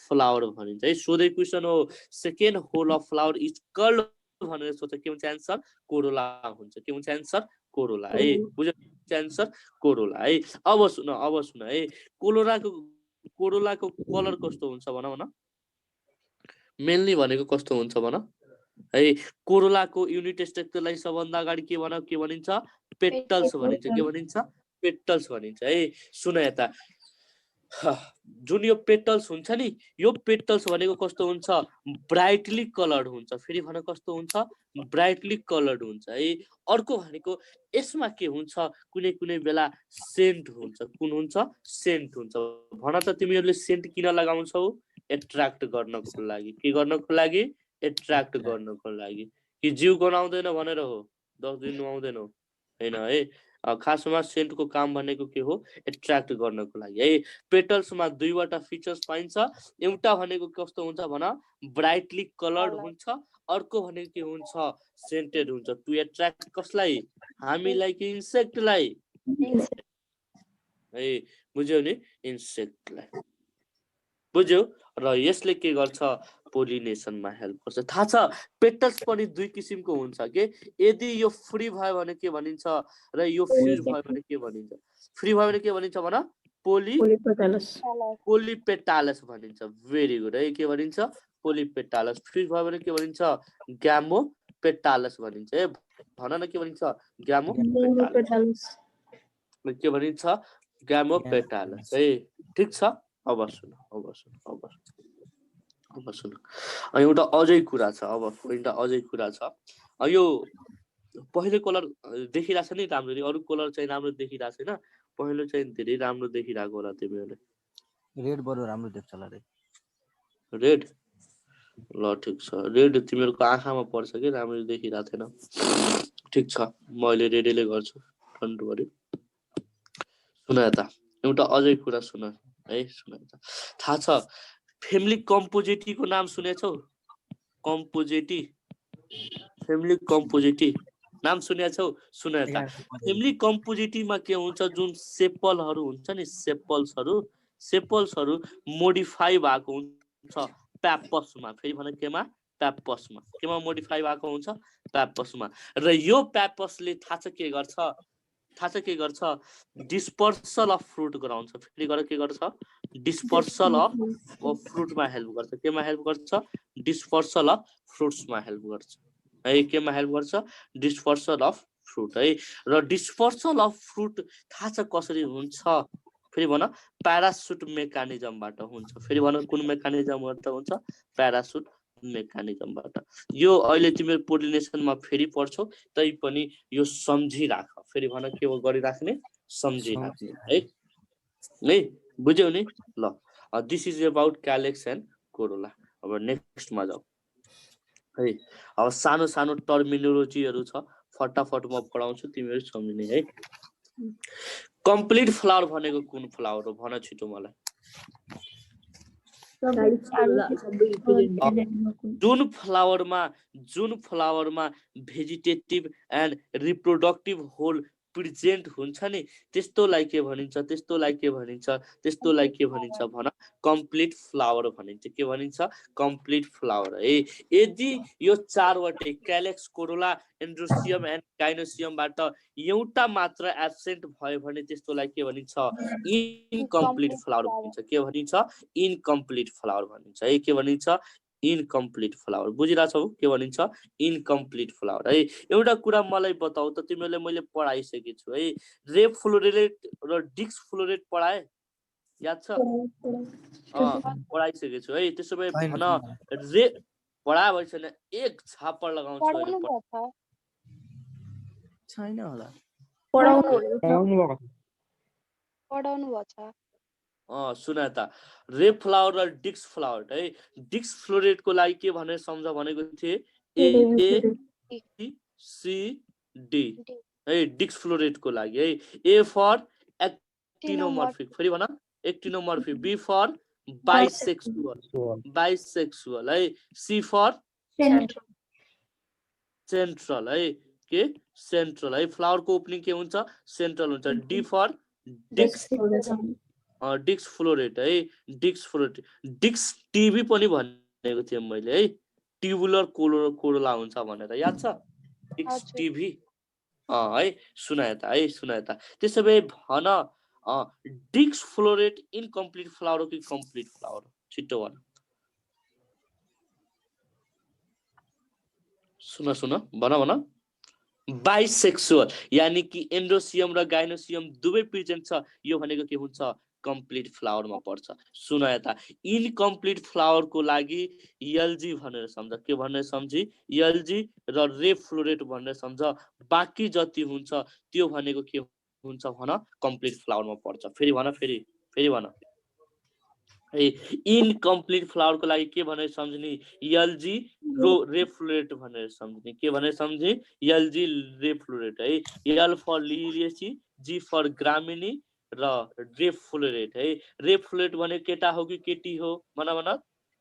फ्लावर भनिन्छ है सोधे क्वेशन हो second whorl of flower is called भनेर सोध्छ के हुन्छ एन्सर कोरोला हुन्छ के हुन्छ एन्सर कोरोला है बुझ्यो एन्सर कोरोला है अब सुन है कोरोलाको कलर कस्तो हुन्छ भन मेनली भनेको कस्तो हुन्छ भन है कोरोलाको युनिट स्ट्रक्चरलाई सबभन्दा अगाडि के भनिन्छ पेटल्स भनिन्छ के भनिन्छ पेटल्स भनिन्छ है सुन यता जुन यो पेटल्स हुन्छ नि यो पेटल्स भनेको कस्तो हुन्छ ब्राइटली कलर्ड हुन्छ फेरि भन कस्तो हुन्छ ब्राइटली कलर्ड हुन्छ है अर्को भनेको यसमा के हुन्छ कुनै कुनै बेला सेन्ट हुन्छ कुन हुन्छ सेन्ट हुन्छ भन त तिमीहरूले सेन्ट किन लगाउँछौ एट्र्याक्ट गर्नको लागि के गर्नको लागि एट्र्याक्ट गर्नको लागि कि जिउ गनाउँदैन भनेर हो 10 दिन आउँदैनौ हैन है खासमा सेन्टको काम भनेको के हो एट्र्याक्ट गर्नको लागि है पेटल्समा दुईवटा फिचर्स पाइन्छ एउटा भनेको कस्तो हुन्छ भन ब्राइटली कलर्ड हुन्छ अर्को भनेको के हुन्छ सेन्टेड हुन्छ टु एट्र्याक्ट कसलाई हामीलाई कि इन्सेक्टलाई है बुझ्यौ नि इन्सेक्टलाई बुझ्यौ र यसले के गर्छ पोलिनेसनमा हेल्प गर्छ थाहा छ पेटल्स पनि दुई किसिमको हुन्छ के यदि यो फ्री भयो भने के भनिन्छ र यो फ्युज भयो भने के भनिन्छ फ्री भयो भने के भनिन्छ भन पोलिपेटालस भनिन्छ भेरी गुड है के भनिन्छ पोलिपेटालस फ्युज भयो भने के भनिन्छ ग्यामोपेटालस भनिन्छ है भन न के भनिन्छ ग्यामोपेटालस के भनिन्छ ग्यामोपेटालस है ठीक छ अब सुन एउटा अझै कुरा छ यो पहिलो कलर देखिरहेछ नि राम्ररी अरु कलर चाहिँ राम्रो देखिरहेछ हैन पहिलो चाहिँ धेरै राम्रो देखिरहेको होला तिमीहरूले रेड बरु राम्रो देख्छ होला रेड ल ठीक छ रेड तिमीहरूको आँखामा पर्छ के राम्रो देखिरहेको थिएन ठीक छ म अहिले रेडले गर्छु डन्ट वरी सुन त एउटा अझै कुरा सुन है सुन त थाहा छ फेमिली कम्पोजिटीको नाम सुनेछौ कम्पोजिटी फेमिली कम्पोजिटी नाम सुनेछौ सुन त फेमिली कम्पोजिटीमा के हुन्छ जुन सेपलहरु हुन्छ नि सेपल्सहरु मोडिफाई भएको हुन्छ प्यापसमा फेरि भन केमा मोडिफाई भएको हुन्छ प्यापसमा र यो प्यापसले थाहा छ के गर्छ डिस्पर्सल अफ फ्रुट गराउँछ फेरि गरेर के गर्छ डिस्पर्सल अफ फ्रुटमा हेल्प गर्छ केमा हेल्प गर्छ डिस्पर्सल अफ फ्रुट्समा हेल्प गर्छ है केमा हेल्प गर्छ डिस्पर्सल अफ फ्रुट है र डिस्पर्सल अफ फ्रुट थाहा छ कसरी हुन्छ फेरि भन प्यारासुट मेकानिजमबाट हुन्छ फेरि भन कुन मेकानिजमबाट हुन्छ प्यारासुट मेकानिजमबाट यो अहिले तिम्रो पोलिनेसनमा फेरि पढ्छौ तै पनि यो सम्झिराख फेरि भन के गरिराख्ने सम्झिराख्ने है नै बुझ्यौ नि ल this is about calyx and corolla अब नेक्स्टमा जाऊ है। अब सानो सानो टर्मिनोलोजीहरू छ, फटाफट म पढाउँछु, तिमीहरू सम्झिने है। कम्प्लिट फ्लावर भनेको कुन फ्लावर हो भन छिटो मलाई। जुन फ्लावरमा vegetative and reproductive whorl present हुन्छ नि, त्यस्तोलाई के भनिन्छ भन, कम्प्लिट फ्लावर भनिन्छ। के भनिन्छ? कम्प्लिट फ्लावर है। यदि यो चारवटै क्यालेक्स, कोरोला, एन्ड्रोसियम एन्ड गाइनोसियमबाट एउटा मात्र एब्सेन्ट भयो भने त्यस्तोलाई के भनिन्छ? इनकम्प्लिट फ्लावर भनिन्छ। के भनिन्छ? इनकम्प्लिट फ्लावर भनिन्छ है। के भनिन्छ? Incomplete flower. बुझिरहेछौ के भनिन्छ? इनकम्प्लिट फ्लावर है। एउटा कुरा मलाई बताऊ त, तिमीहरूले मैले पढाइसकेको छु है, रेप फ्लोरेट र डिक्स फ्लोरेट पढाए, याद छ? पढाइसकेको छु है। त्यसो भए भन, रे पढाए भयो छैन? एक झापड लगाउँछु अहिले। छैन होला। पढाउनु भएको छ। सुन त, रेप फ्लावर र डिक्स फ्लावर है। डिक्स फ्लोरेटको लागि के भनेर सम्झ भनेको थिए? ABCD है, डिक्स फ्लोरेटको लागि है। ए फर एक्टिनोमर्फिक, फेरि भन, एक्टिनोमर्फिक। बी फर बाइसेक्सुअल है। सी फर सेन्ट्रल है। के? सेन्ट्रल है। फ्लावरको ओपनिङ के हुन्छ? सेन्ट्रल हुन्छ। डी फर डिक्स फ्लोरेट है। डिक्स फ्लोरेट। डिक्स टिभी पनि भनेको थिएँ मैले है, ट्युबुलर कोरोला हुन्छ भनेर, याद छ? डिक्स टिभी है। सुनाए त है, सुनाए त। त्यसो भए भन, डिक्स फ्लोरेट इनकम्प्लिट फ्लावर हो कि कम्प्लिट फ्लावर? छिटो भन। सुन भन। बाइसेक्सुअल, यानी कि एन्ड्रोसियम र गाइनोसियम दुवै प्रेजेन्ट छ, यो भनेको के हुन्छ? कम्प्लिट फ्लावरमा पर्छ। सुन यता, इनकम्प्लिट फ्लावरको लागि एलजी भनेर सम्झ। के भनेर सम्झी? एलजी र रेप फ्लोरेट भनेर सम्झ। बाँकी जति हुन्छ त्यो भनेको के हुन्छ भन? कम्प्लिट फ्लावरमा पर्छ। फेरि भन, फेरि भन। इनकम्प्लिट फ्लावरको लागि के भनेर सम्झने? एलजी रेप फ्लोरेट भनेर सम्झने। के भनेर सम्झने? एलजी रेप फ्लोरेट है। L for Liliaceae, G for Gramineae र रेप फ्लोरेट है। रेप फ्लोरेट भने केटा हो कि केटी हो? भन,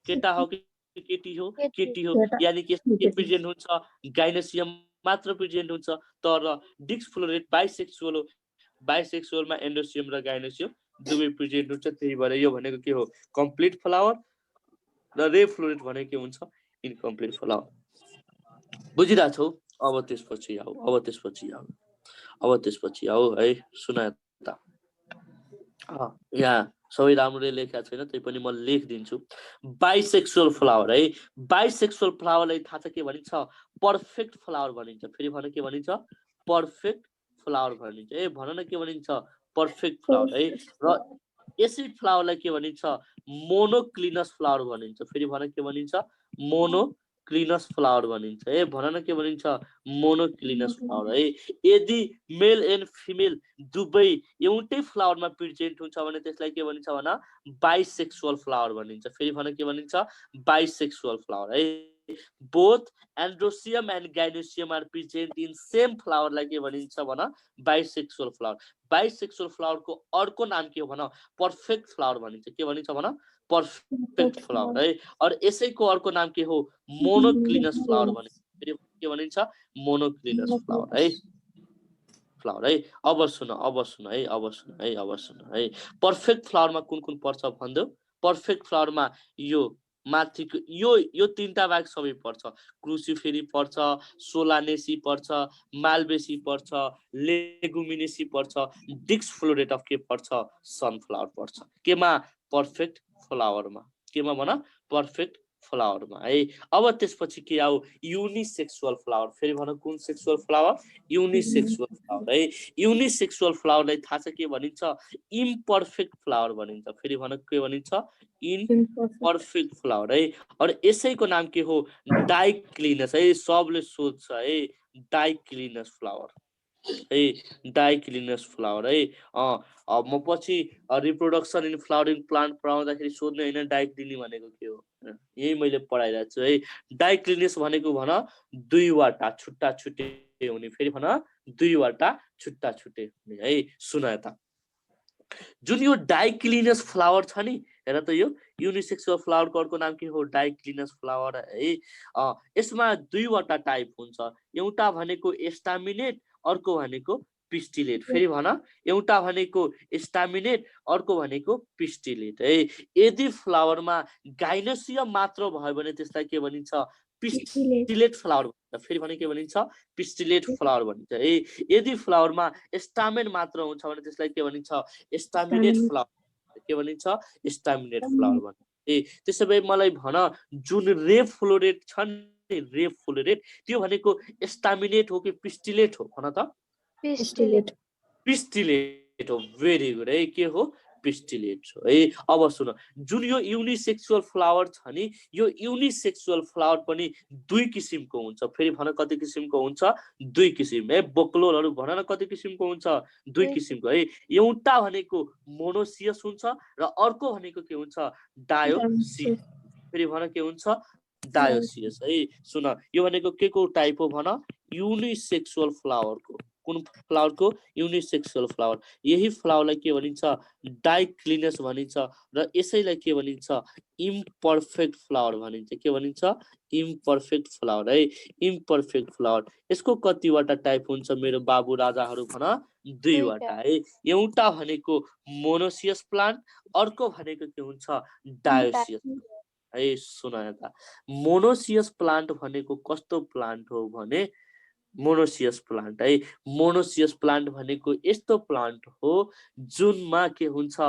केटा हो कि केटी हो? केटी हो, यानी कि के प्रेजेन्ट हुन्छ? गाइनोसियम मात्र प्रेजेन्ट हुन्छ। तर डिक्स फ्लोरेट बाइसेक्सुअल हो। बाइसेक्सुअलमा एन्डोसियम र गाइनोसियम दुवै प्रेजेन्ट हुन्छ, त्यही भएर यो भनेको के हो? Complete flower. र रेप फ्लोरेट भनेको के हुन्छ? Incomplete flower. बुझिरहेछौ? अब त्यसपछि आऊ है। सुना त, यहाँ सबै राम्ररी लेखेको छैन, त्यही पनि म लेखिदिन्छु। बाइसेक्सुअल फ्लावर है। बाइसेक्सुअल फ्लावरलाई थाहा छ के भनिन्छ? पर्फेक्ट फ्लावर भनिन्छ। फेरि भन, के भनिन्छ? पर्फेक्ट फ्लावर भनिन्छ। भन न, के भनिन्छ? पर्फेक्ट फ्लावर है। र यसै फ्लावरलाई के भनिन्छ? मोनोक्लिनस फ्लावर भनिन्छ। फेरि भन, के भनिन्छ? मोनोक्लिनस फ्लावर भनिन्छ। भन न, के भनिन्छ? मोनोक्लिनस फ्लावर है। यदि मेल एन्ड फिमेल दुवै एउटै फ्लावरमा प्रेजेन्ट हुन्छ भने त्यसलाई के भनिन्छ भन? बाइसेक्सुअल फ्लावर भनिन्छ। फेरि भन, के भनिन्छ? बाइसेक्सुअल फ्लावर है। Both androecium and gynoecium are present in same फ्लावरलाई के भनिन्छ भन? Bisexual flower. बाइसेक्सुअल फ्लावरको अर्को नाम के हो भन? पर्फेक्ट फ्लावर भनिन्छ। के भनिन्छ भन? पर्फेक्ट फ्लावर है। और यसैको अर्को नाम के हो? मोनोक्लिनस फ्लावर भनिन्छ। फेरि के भनिन्छ? मोनोक्लिनस फ्लावर है। फ्लावर है। अब सुन है। पर्फेक्ट फ्लावरमा कुन पर्छ भन्दै? पर्फेक्ट फ्लावरमा यो माथिको यो तीनटा बाहेक सबै पर्छ। क्रुसिफेरी पर्छ, सोलानेसी पर्छ, मालबेसी पर्छ, लेगुमिनेसी पर्छ, डिक्स फ्लोरेट अफ के पर्छ? सनफ्लावर पर्छ। केमा? पर्फेक्ट फ्लावरमा। केमा भन? पर्फेक्ट फ्लावरमा है। अब त्यसपछि के आऊ? Unisexual flower. फेरि भन, कुन सेक्सुअल फ्लावर? युनिसेक्सुअल फ्लावर है। युनिसेक्सुअल फ्लावरलाई थाहा छ के भनिन्छ? इम्पर्फेक्ट फ्लावर भनिन्छ। फेरि भन, के भनिन्छ? इम्पर्फेक्ट फ्लावर है। और यसैको नाम के हो? डाइक्लिनस है। सबले सोध्छ है, डाइक्लिनस फ्लावर है। डाइक्लिनस फ्लावर है। अब म पछि रिप्रोडक्सन इन फ्लावरिङ प्लान्ट पढाउँदाखेरि सोध्ने होइन डाइक्लिनी भनेको के हो? यही मैले पढाइरहेको छु है। डाइक्लिनियस भनेको भन दुईवटा छुट्टा छुट्टै हुने, फेरि भन दुईवटा छुट्टा छुट्टै हुने है। सुन यता, जुन यो डाइक्लिनियस फ्लावर छ नि, हेर त यो युनिसेक्सुअल फ्लावरको अर्को नाम के हो? डाइक्लिनियस फ्लावर है। यसमा दुईवटा टाइप हुन्छ, एउटा भनेको एस्टामिनेट, अर्को भनेको पिस्टिलेट। फेरि भन, एउटा भनेको एस्टामिनेट, अर्को भनेको पिस्टिलेट है। यदि फ्लावरमा गाइनोसियम मात्र भयो भने त्यसलाई के भनिन्छ? पिस्टिलेट फ्लावर भनिन्छ। फेरि भने के भनिन्छ? पिस्टिलेट फ्लावर भनिन्छ है। यदि फ्लावरमा एस्टामेन मात्र हुन्छ भने त्यसलाई के भनिन्छ? एस्टामिनेट फ्लावर। के भनिन्छ? एस्टामिनेट फ्लावर भनिन्छ है। त्यसो भए मलाई भन, जुन रेप फ्लोरेट छ नि, रेप फ्लोरेट, त्यो भनेको एस्टामिनेट हो कि पिस्टिलेट हो? भन त। पिस्टिलेट। पिस्टिलेट हो। भेरी गुड है। के हो? पिस्टिलेट हो है। अब सुन, जुन यो युनिसेक्सुअल फ्लावर छ नि, यो युनिसेक्सुअल फ्लावर पनि दुई किसिमको हुन्छ। फेरि भन कति किसिमको हुन्छ? दुई किसिम है। बक्लोलहरु भन न कति किसिमको हुन्छ? दुई किसिमको है। एउटा भनेको मोनोसियस हुन्छ र अर्को भनेको के हुन्छ? डायोसियस। फेरि भन के हुन्छ? डायोसियस है। सुन, यो भनेको के को टाइप हो भन? युनिसेक्सुअल फ्लावरको। कुन फ्लावरको? Unisexual flower. यही फ्लावरलाई के भनिन्छ? डाइक्लिनियस भनिन्छ र यसैलाई के भनिन्छ? इम्परफेक्ट फ्लावर भनिन्छ। के भनिन्छ? इम्परफेक्ट फ्लावर है। Imperfect flower. यसको कतिवटा टाइप हुन्छ मेरो बाबु राजाहरू? भन दुईवटा है। एउटा भनेको मोनोसियस प्लान्ट, अर्को भनेको के हुन्छ? डायोसियस है। सुन यता, मोनोसियस प्लान्ट भनेको कस्तो प्लान्ट हो भने मोनोसियस प्लान्ट है। मोनोसियस प्लान्ट भनेको यस्तो प्लान्ट हो जुनमा के हुन्छ?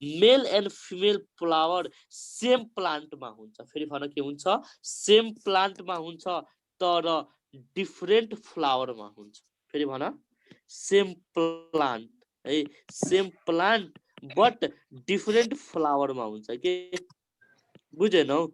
Male and female flower same प्लान्टमा हुन्छ। फेरि भन के हुन्छ? सेम प्लान्टमा हुन्छ तर डिफरेन्ट फ्लावरमा हुन्छ। फेरि भन, सेम प्लान्ट है, सेम प्लान्ट बट डिफरेन्ट फ्लावरमा हुन्छ के? बुझेनौ?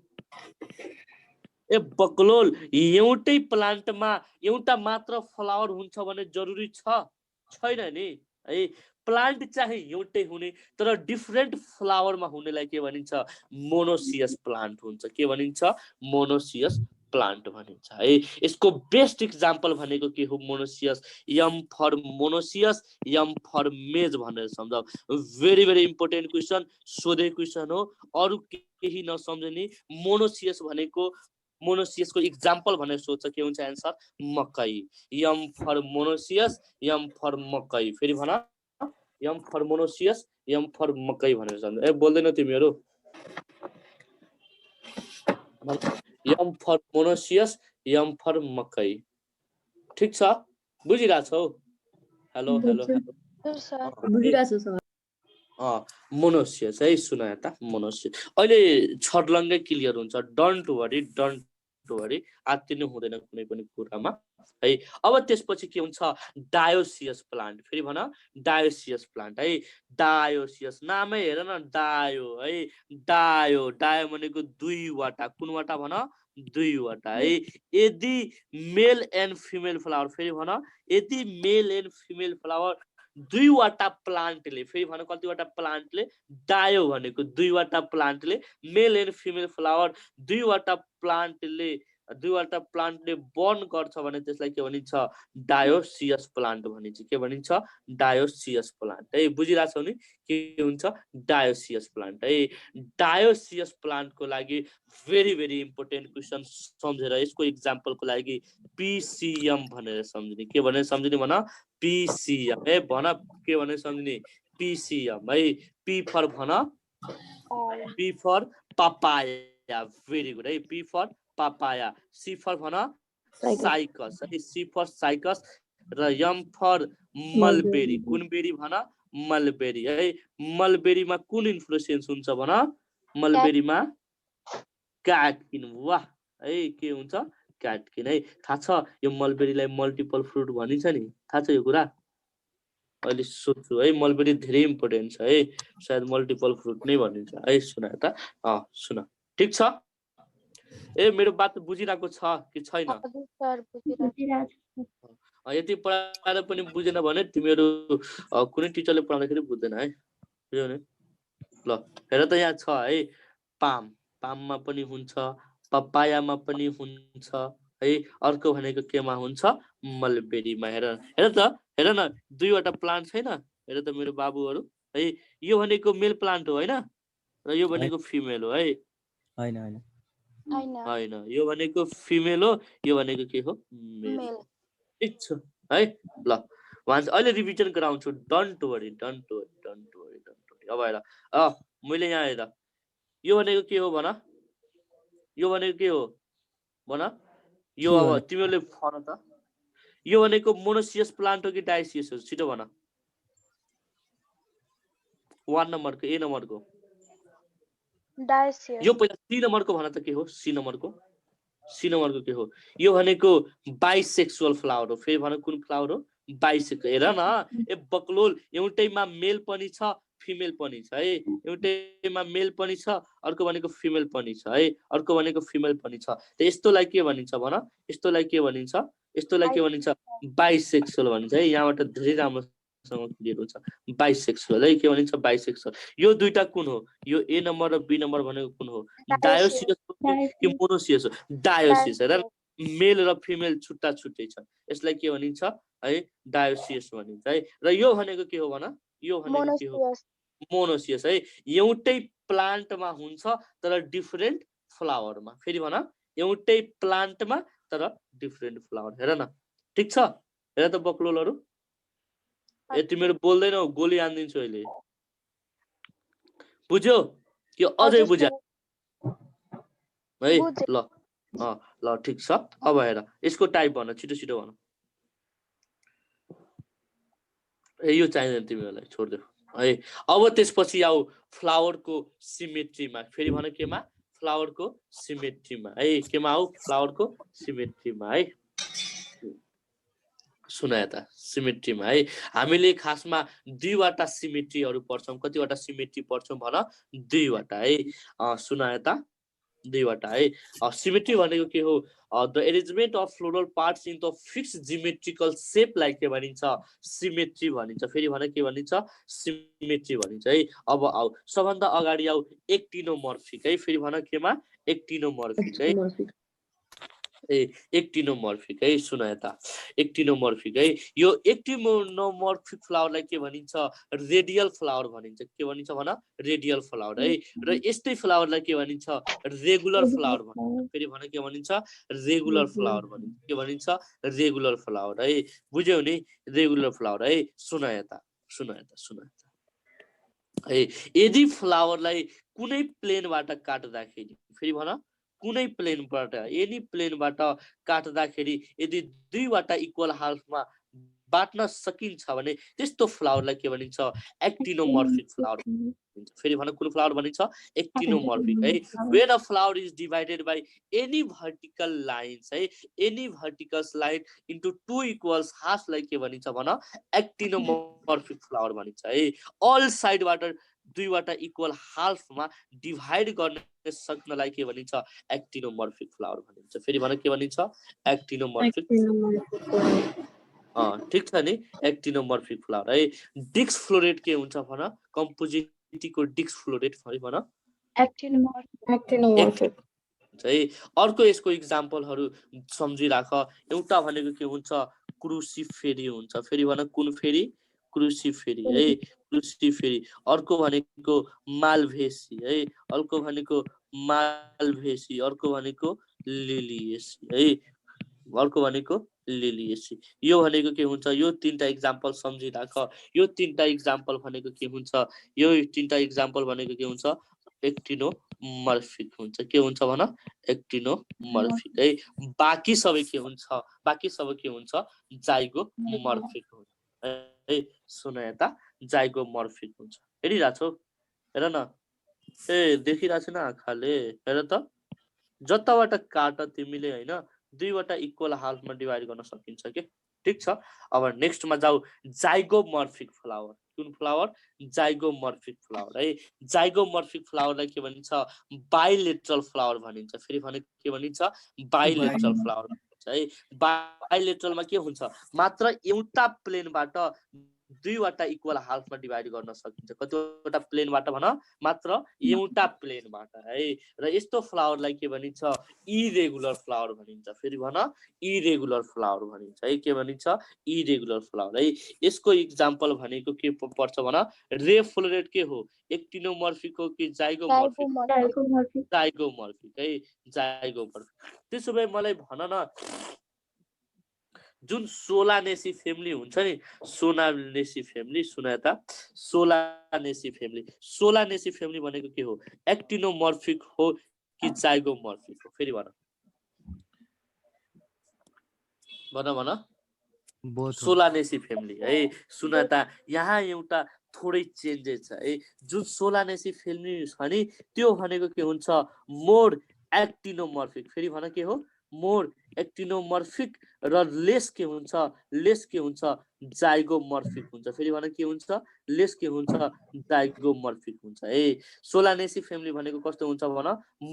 ए बक्लोल, एउटै प्लान्टमा एउटा मात्र फ्लावर हुन्छ भने जरुरी छैन नि है। प्लान्ट चाहिँ एउटै हुने तर डिफरेन्ट फ्लावरमा हुनेलाई के भनिन्छ? मोनोसियस प्लान्ट हुन्छ। के भनिन्छ? मोनोसियस प्लान्ट भनिन्छ है। यसको बेस्ट इक्जाम्पल भनेको के हो? मोनोसियस। यम फर मोनोसियस, यम फर मेज भनेर सम्झाउ। भेरी भेरी इम्पोर्टेन्ट क्वेसन, सोधे क्वेसन हो, अरु केही नसम्झने। मोनोसियस भनेको, मोनोसियस को इक्जाम्पल भनेर सोध्छ, के हुन्छ एन्सर? मकै। यम फर मोनोसियस, यम फर मकै। फेरि भन, यम फर मोनोसियस, यम फर मकै भनेर सम्झ। ए बोल्दैन तिमीहरू? यम फर मोनोसियस, यम फर मकै। ठीक छ? बुझिरहेछौ? Hello hello hello. मोनोसियस है। सुन यता, मोनोसियस अहिले छर्लङ्गै क्लियर हुन्छ। डोन्ट वरी, डोन्ट वरी, आत्तिनु हुँदैन कुनै पनि कुरामा है। अब त्यसपछि के हुन्छ? Dioecious plant. फेरि भन, डायोसियस प्लान्ट है। डायोसियस नामै हेर न, डायो है। डायो, डायो भनेको दुईवटा। कुनवटा भन? दुईवटा है। यदि मेल एन्ड फिमेल फ्लावर, फेरि भन, यदि मेल एन्ड फिमेल फ्लावर दुईवटा प्लान्टले, फेरि भन कतिवटा प्लान्टले? डायो भनेको दुईवटा प्लान्टले, मेल एन्ड फिमेल फ्लावर दुईवटा प्लान्टले बर्न गर्छ भने त्यसलाई के भनिन्छ? डायोसियस प्लान्ट भनिन्छ। के भनिन्छ? डायोसियस प्लान्ट है। बुझिरहेछौ नि? के हुन्छ? डायोसियस प्लान्ट है। डायोसियस प्लान्टको लागि भेरी भेरी इम्पोर्टेन्ट क्वेसन सम्झेर, यसको इक्जाम्पलको लागि पिसिएम भनेर सम्झिने। के भनेर सम्झिने भन? पिसिएम है। भन के भनेर सम्झिने? पिसिएम है। पी फर भन, P for papaya. Very good है। P for papaya. C for भन साइकस है। सी फर साइकस र यम फर मलबेरी। कुन बेरी भन? मलबेरी है। मलबेरीमा कुन इन्फ्लोरेन्स हुन्छ भन? मलबेरीमा क्याटकिन। वाह है। के हुन्छ? क्याटकिन है। थाहा छ यो मलबेरीलाई मल्टिपल फ्रुट भनिन्छ नि? थाहा छ यो कुरा? अहिले सोध्छु है। मलबेरी धेरै इम्पोर्टेन्ट छ है। सायद मल्टिपल फ्रुट नै भनिन्छ है। सुन त, सुन। ठीक छ? ए मेरो बात बुझिरहेको छ कि छैन? यति पढाएर पनि बुझेन भने तिमीहरू कुनै टिचरले पढाउँदाखेरि बुझ्दैन है। बुझ्यौ नि? ल हेर त, यहाँ छ है पाम। पाममा पनि हुन्छ, पपायामा पनि हुन्छ है। अर्को भनेको केमा हुन्छ? मलबेरीमा। हेर न दुईवटा प्लान्ट छैन? हेर त मेरो बाबुहरू है, यो भनेको मेल प्लान्ट हो हैन, र यो भनेको फिमेल हो है। होइन होइन होइन, यो भनेको फिमेल हो, यो भनेको के हो? मेल। मेल। ठिक छ है। ल वान्स अहिले रिभिजन गराउँछु। Don't worry. अब हेर मैले यहाँ हेर, यो भनेको के हो भन? यो भनेको के हो भन? यो अब तिमीहरूले भन त। यो भनेको मोनोसियस प्लान्ट हो कि डाइसियस हो? छिटो भन। 1 नम्बरको, ए नम्बरको। डाइसियस। यो पहिला सी नम्बरको भन त के हो? सी नम्बरको के हो? यो भनेको बाइसेक्सुअल फ्लावर हो। फेरि भन कुन फ्लावर हो? बाइसेक्सुअल। हेर न ए बक्लोल, एउटैमा मेल पनि छ फिमेल पनि छ है। एउटैमा मेल पनि छ, अर्को भनेको फिमेल पनि छ है। अर्को भनेको फिमेल पनि छ। त यस्तोलाई के भनिन्छ भन? यस्तोलाई के भनिन्छ? यस्तोलाई के भनिन्छ? बाइसेक्सुअल भनिन्छ है। यहाँबाट धेरै राम्रोसँग क्लियर हुन्छ। बाइसेक्सुअल है, के भनिन्छ? बाइसेक्सुअल। यो दुईटा कुन हो? यो ए नम्बर र बी नम्बर भनेको कुन हो? डायोसियस कि मोनोसियस हो? डायोसियस। हेर मेल र फिमेल छुट्टा छुट्टै छ, यसलाई के भनिन्छ है? डायोसियस भनिन्छ है। र यो भनेको के हो भन? यो भनेको के हो? मोनोसियस है। एउटै प्लान्टमा हुन्छ तर डिफरेन्ट फ्लावरमा। फेरि भन, एउटै प्लान्टमा तर डिफरेन्ट फ्लावर। हेर न, ठिक छ? हेर त बक्लोलहरू, ए तिमीहरू बोल्दैनौ, गोली हान्दिन्छु अहिले। बुझ्यो कि अझै बुझ्या है? ल ठिक छ। अब हेर यसको टाइप भन, छिटो छिटो भन। ए यो चाहिँदैन तिमीहरूलाई, छोडिदेऊ है। अब त्यसपछि आऊ फ्लावरको सिमेट्रीमा। फेरि भन केमा? फ्लावरको सिमेट्रीमा है। केमा आऊ? फ्लावरको सिमेट्रीमा है। सुन यता, सिमेट्रीमा है। हामीले खासमा दुईवटा सिमेट्रीहरू पढ्छौँ। कतिवटा सिमेट्री पढ्छौँ भन? दुईवटा है। सुन यता, दुईवटा है। सिमेट्री भनेको के हो? The arrangement of floral parts in the fix geometrical सेपलाई के भनिन्छ? सिमेट्री भनिन्छ। फेरि भन के भनिन्छ? सिमेट्री भनिन्छ है। अब आऊ सबभन्दा अगाडि आऊ एक्टिनोमर्फिक है। फेरि भन केमा? एक्टिनोमर्फिक है। एक्टिनोमर्फिक है। सुन यता, एक्टिनोमर्फिक है। यो एक्टिनोमर्फिक फ्लावरलाई के भनिन्छ? रेडियल फ्लावर भनिन्छ। के भनिन्छ भन? रेडियल फ्लावर है। र यस्तै फ्लावरलाई के भनिन्छ? रेगुलर फ्लावर भनिन्छ। फेरि भन के भनिन्छ? रेगुलर फ्लावर भनिन्छ। के भनिन्छ? रेगुलर फ्लावर है। बुझ्यौ नि? रेगुलर फ्लावर है। सुन यता है। यदि फ्लावरलाई कुनै प्लेनबाट काट्दाखेरि, फेरि भन कुनै प्लेनबाट, एनी प्लेनबाट काट्दाखेरि यदि दुईवटा इक्वल हाल्फमा बाट्न सकिन्छ भने त्यस्तो फ्लावरलाई के भनिन्छ? एक्टिनोमर्फिक फ्लावर भनिन्छ। फेरि भन कुन फ्लावर भनिन्छ? एक्टिनोमर्फिक है। When a flower is divided by any vertical lines है, any vertical line into two equals हाफलाई के भनिन्छ भन? एक्टिनोमर्फिक फ्लावर भनिन्छ है। अल साइडबाट दुईवटा इक्वल हाल्फमा डिभाइड गर्न सक्नलाई के भनिन्छ? एक्टिनोमर्फिक फ्लावर भनिन्छ। फेरि भन के भनिन्छ? एक्टिनोमर्फिक। ठिक छ नि? एक्टिनोमर्फिक फ्लावर है। डिस्क फ्लोरेट के हुन्छ भन? कम्पोजिटीको डिस्क फ्लोरेट भन? एक्टिनोमर्फिक है। अर्को यसको इक्जाम्पलहरू सम्झिराख। एउटा भनेको के हुन्छ? क्रुसिफेरी हुन्छ। फेरि भन कुन फेरी? क्रुसिफेरी है। क्रुसिफेरी। अर्को भनेको मालभेसी है। अर्को भनेको मालभेसी। अर्को भनेको लिलिएसी है। अर्को भनेको लिलिएसी। यो भनेको के हुन्छ? यो तीनटा इक्जाम्पल सम्झिराख। यो तीनटा इक्जाम्पल भनेको के हुन्छ? यो तीनटा इक्जाम्पल भनेको के हुन्छ? एक्टिनोमर्फिक हुन्छ। के हुन्छ भन? एक्टिनोमर्फिक है। बाँकी सबै के हुन्छ? बाँकी सबै के हुन्छ? जाइगोमर्फिक हुन्छ है। सुन यता, जाइगोमर्फिक हुन्छ। हेरिरहेको छौ? हेर न, ए देखिरहेको छैन आँखाले? हेर त, जताबाट काट तिमीले होइन, दुईवटा इक्वल हाल्फमा डिभाइड गर्न सकिन्छ के। ठिक छ। अब नेक्स्टमा जाऊ, जाइगोमर्फिक फ्लावर। कुन फ्लावर? जाइगोमर्फिक फ्लावर है। जाइगोमर्फिक फ्लावरलाई के भनिन्छ? बाइलेटरल फ्लावर भनिन्छ। फेरि भने के भनिन्छ? बाइलेटरल फ्लावर भनिन्छ है। बाइलेटरलमा के हुन्छ? मात्र एउटा प्लेनबाट दुईवटा इक्वल हाल्फमा डिभाइड गर्न सकिन्छ कतिवटा प्लेनबाट भन मात्र एउटा प्लेनबाट है र यस्तो फ्लावरलाई के भनिन्छ इरेगुलर फ्लावर भनिन्छ फेरि भन इरेगुलर फ्लावर भनिन्छ है के भनिन्छ इरेगुलर फ्लावर है यसको इक्जाम्पल भनेको के पर्छ भन रे फ्लोरेट के हो एक्टिनोमर्फिक हो कि जाइगोमर्फिक जाइगोमर्फिक है जाइगोमर्फिक त्यसो भए मलाई भन न जुन सोलानेसी फ्यामिली हुन्छ नि सोलानेसी फ्यामिली सुना त सोलानेसी फ्यामिली भनेको के हो एक्टिनोमर्फिक हो कि जाइगोमर्फिक हो फेरि भन सोलानेसी फ्यामिली है सुना त यहाँ एउटा थोरै चेन्जेस छ है जुन सोलानेसी फ्यामिली छ नि त्यो भनेको के हुन्छ मोर एक्टिनोमर्फिक फेरि भन के हो मोर एक्टिनोमर्फिक र लेस के हुन्छ जाइगोमर्फिक हुन्छ फेरि भन के हुन्छ लेस के हुन्छ जाइगोमर्फिक हुन्छ है सोलानेसी फ्यामिली भनेको कस्तो हुन्छ भन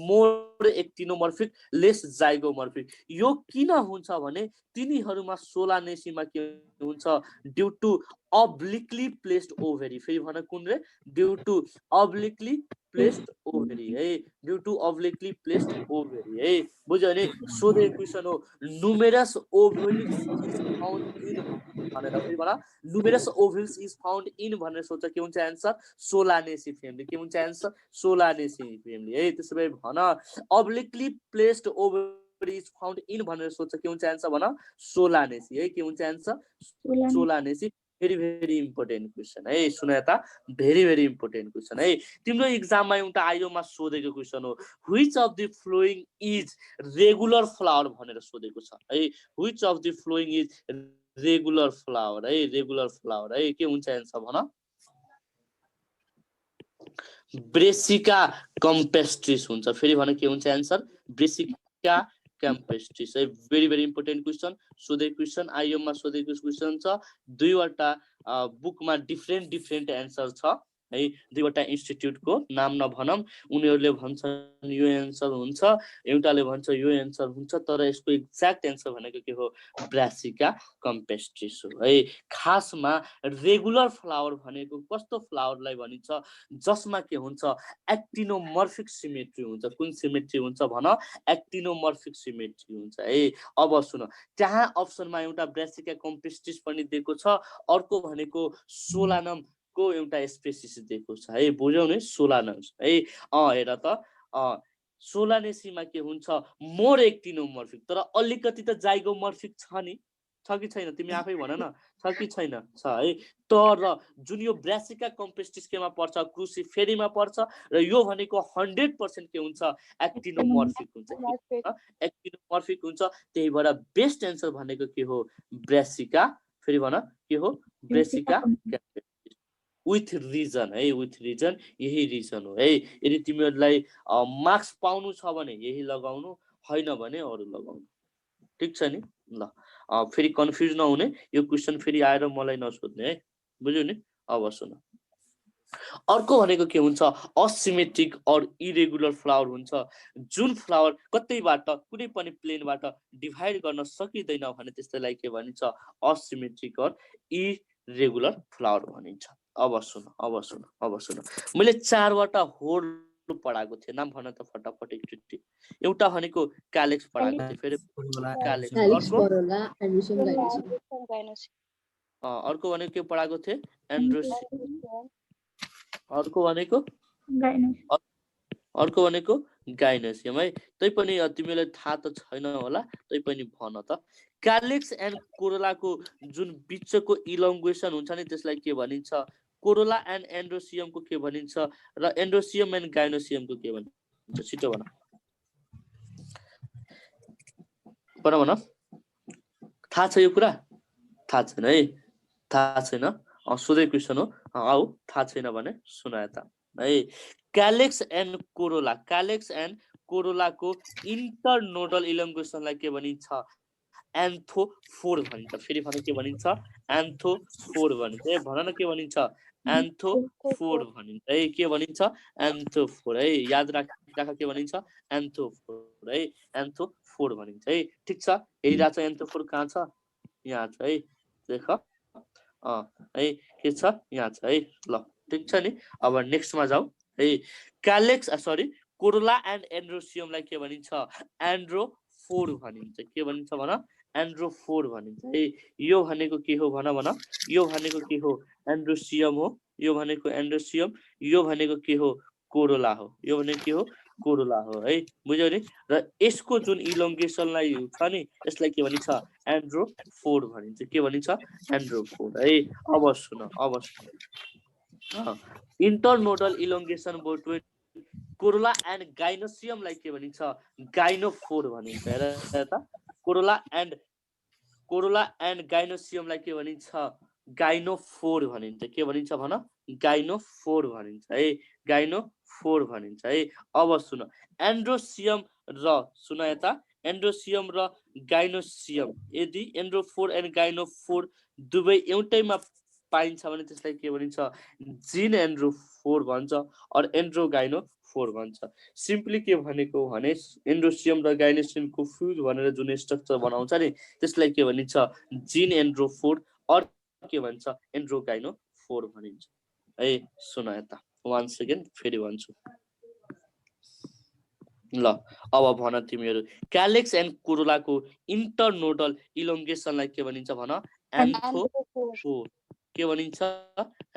मोर एक्टिनोमर्फिक लेस जाइगोमर्फिक यो किन हुन्छ भने तिनीहरुमा सोलानेसीमा के हुन्छ ड्यू टु अब्लिकली प्लेस्ड ओभरी फेरि भन कुन रे ड्यू टु अब्लिकली प्लेस्ड ओभरी है ड्यू टु अब्लिकली प्लेस्ड ओभरी है बुझ्यो नि सोधेको क्वेशन हो नुमेरस ओभल्स फाउन्ड इन भनेर फेरि भन नुमेरस ओभल्स इज फाउन्ड इन भनेर सोच्दा के हुन्छ आन्सर सोलानेसी फ्यामिली के हुन्छ आन्सर सोलानेसी फ्यामिली है त्यसो भए भन obliquely placed ovary is found in भनेर सोच्दा के हुन्छ आन्सर भन सोलानेसी है के हुन्छ answer Solanaceae very important question है सुना त very important question है तिम्रो एक्जाममा एउटा आयोमा सोधेको क्वेशन हो which of the following is regular flower भनेर सोधेको छ है which of the following is regular flower है के हुन्छ आन्सर भन ब्रेसिका कम्पेस्ट्रिस हुन्छ फेरि भन के हुन्छ आन्सर ब्रेसिका कम्पेस्ट्रिस है very important question सोधेको क्वेशन आयोमा सोधेको क्वेशन छ दुईवटा बुकमा डिफरेन्ट एन्सर छ है दुईवटा इन्स्टिट्युटको नाम नभनम उनीहरुले भन्छन् यो एन्सर हुन्छ एउटाले भन्छ यो एन्सर हुन्छ तर यसको एक्ज्याक्ट एन्सर भनेको के हो ब्रासिका कम्पेस्ट्रिस हो है खासमा रेगुलर फ्लावर भनेको कस्तो फ्लावरलाई भनिन्छ जसमा के हुन्छ एक्टिनोमर्फिक सिमेट्री हुन्छ कुन सिमेट्री हुन्छ भन एक्टिनोमर्फिक सिमेट्री हुन्छ है अब सुन त्यहाँ अप्सनमा एउटा ब्रासिका कम्पेस्ट्रिस पनि दिएको छ अर्को भनेको सोलानम को एउटा स्पेसिस दिएको छ है बुझ्यौ नि सोलानस है हेर त सोलानेसीमा के हुन्छ मोर एक्टिनोमर्फिक तर अलिकति त जाइगोमर्फिक छ नि छ कि छैन तिमी आफै भन न छ कि छैन छ है तर जुन यो ब्रासिका कम्पेस्ट्रिस केमा पर्छ क्रुसिफेरीमा पर्छ र यो भनेको 100% के हुन्छ एक्टिनोमर्फिक हुन्छ त्यही भएर बेस्ट एन्सर भनेको के हो ब्रासिका फेरि भन के हो ब्रासिका with reason है with reason यही रिजन हो है यदि तिमीहरुलाई मार्क्स पाउनु छ भने यही लगाउनु हैन भने अरु लगाउनु ठीक छ नि ल फेरि कन्फ्युज नहुने यो क्वेशन फेरि आएर मलाई नसोध्ने है बुझ्यौ नि अब सुन अर्को भनेको के हुन्छ असिमेट्रिक अर इरेगुलर फ्लावर हुन्छ जुन फ्लावर कतैबाट कुनै पनि प्लेनबाट डिभाइड गर्न सकिदैन भने त्यसलाई के भनिन्छ असिमेट्रिक अर इरेगुलर फ्लावर भनिन्छ अब सुन मैले चारवटा होल पढाएको थिएँ नाम भन त फटाफट एकचोटी एउटा भनेको क्यालेक्स पढाएको थिएँ फेरि क्यालेक्स अर्को भनेको के पढाएको थिएँ एन्ड्रोसियम अर्को भनेको गाइनोसियम है तै पनि तिमीलाई थाहा त छैन होला तै पनि भन त क्यालेक्स एन्ड कोरोलाको जुन बीचको इलोंगेसन हुन्छ नि त्यसलाई के भनिन्छ कोरोला एन्ड एन्ड्रोसियम को के भनिन्छ र एन्ड्रोसियम एन्ड गाइनोसियम को के भनिन्छ छिटो भन थाहा छ यो कुरा थाहा छैन है थाहा छैन सोधे क्वेशन हो आउ थाहा छैन भने सुनाए त है क्यालेक्स एन्ड कोरोला को इन्टरनोडल इलोंगेसनलाई के भनिन्छ एन्थोफोर भनिन्छ फेरि भन के भनिन्छ एन्थोफोर भनिन्छ भन न के भनिन्छ एन्थोफोर भनिन्छ है के भनिन्छ एन्थोफोर है याद राख के भनिन्छ एन्थोफोर है एन्थोफोर भनिन्छ है ठीक छ हेरिरा छ एन्थोफोर कहाँ छ यहाँ छ है देख है के छ यहाँ छ है ल ठीक छ नि अब नेक्स्टमा जाऊ है क्यालेक्स सरी कोरोला एन्ड एन्ड्रोसियमलाई के भनिन्छ एन्ड्रोफोर भनिन्छ के भनिन्छ भन एन्ड्रोफोर भनिन्छ है यो भनेको के हो भन यो भनेको के हो एन्ड्रोसियम हो यो भनेको एन्ड्रोसियम यो भनेको के हो कोरोला हो यो भनेको के हो कोरोला हो है बुझ्यौ नि र यसको जुन इलोंगेसनलाई छ नि यसलाई के भनिन्छ एन्ड्रोफोर भनिन्छ के भनिन्छ एन्ड्रोफोर है अब सुन इंटरनोडल इलोंगेसन बिट्विन कोरोला एन्ड गाइनोसियमलाई के भनिन्छ गाइनोफोर भनिन्छ हेर त कोरोला एन्ड गाइनोसियमलाई के भनिन्छ गाइनोफोर भनिन्छ के भनिन्छ भन गाइनोफोर भनिन्छ है गाइनोफोर भनिन्छ है अब सुन एन्ड्रोसियम र सुन यता एन्ड्रोसियम र गाइनोसियम यदि एन्ड्रोफोर एन्ड गाइनोफोर दुवै एउटैमा पाइन्छ भने त्यसलाई के भनिन्छ जिन एन्ड्रोफोर भन्छ और एन्ड्रोगाइनोफोर भन्छ सिम्पली के भनेको भने एन्ड्रोसियम र गाइनोसियमको फ्युज भनेर जुन स्ट्रक्चर बनाउँछ नि त्यसलाई के भनिन्छ जिन एन्ड्रोफोर और के भन्छ एन्ड्रोगाइनोफोर भनिन्छ है सुन यता 1 सेकेन्ड फेरि भन्छु ल अब भन तिमीहरु क्यालेक्स एन्ड कोरोलाको इंटरनोडल इलोंगेसनलाई के भनिन्छ भन एन्थोफोर के भनिन्छ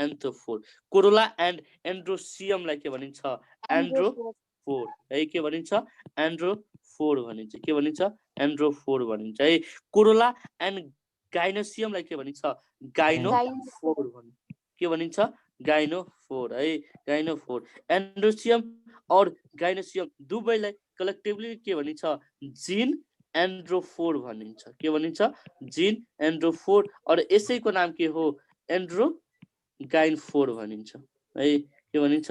एन्थोफोर कोरोला एन्ड एन्ड्रोसियमलाई के भनिन्छ एन्ड्रोफोर है के भनिन्छ एन्ड्रोफोर भनिन्छ के भनिन्छ एन्ड्रोफोर भनिन्छ है कोरोला एन्ड गाइनोसियमलाई के भनिन्छ गाइनोफोर भनिन्छ के भनिन्छ गाइनोफोर है गाइनोफोर एन्ड्रोसियम और गाइनोसियम दुवैलाई कलेक्टिभली के भनिन्छ जिन एन्ड्रोफोर भनिन्छ के भनिन्छ जिन एन्ड्रोफोर और यसैको नाम के हो एन्ड्रोगाइनोफोर भनिन्छ है के भनिन्छ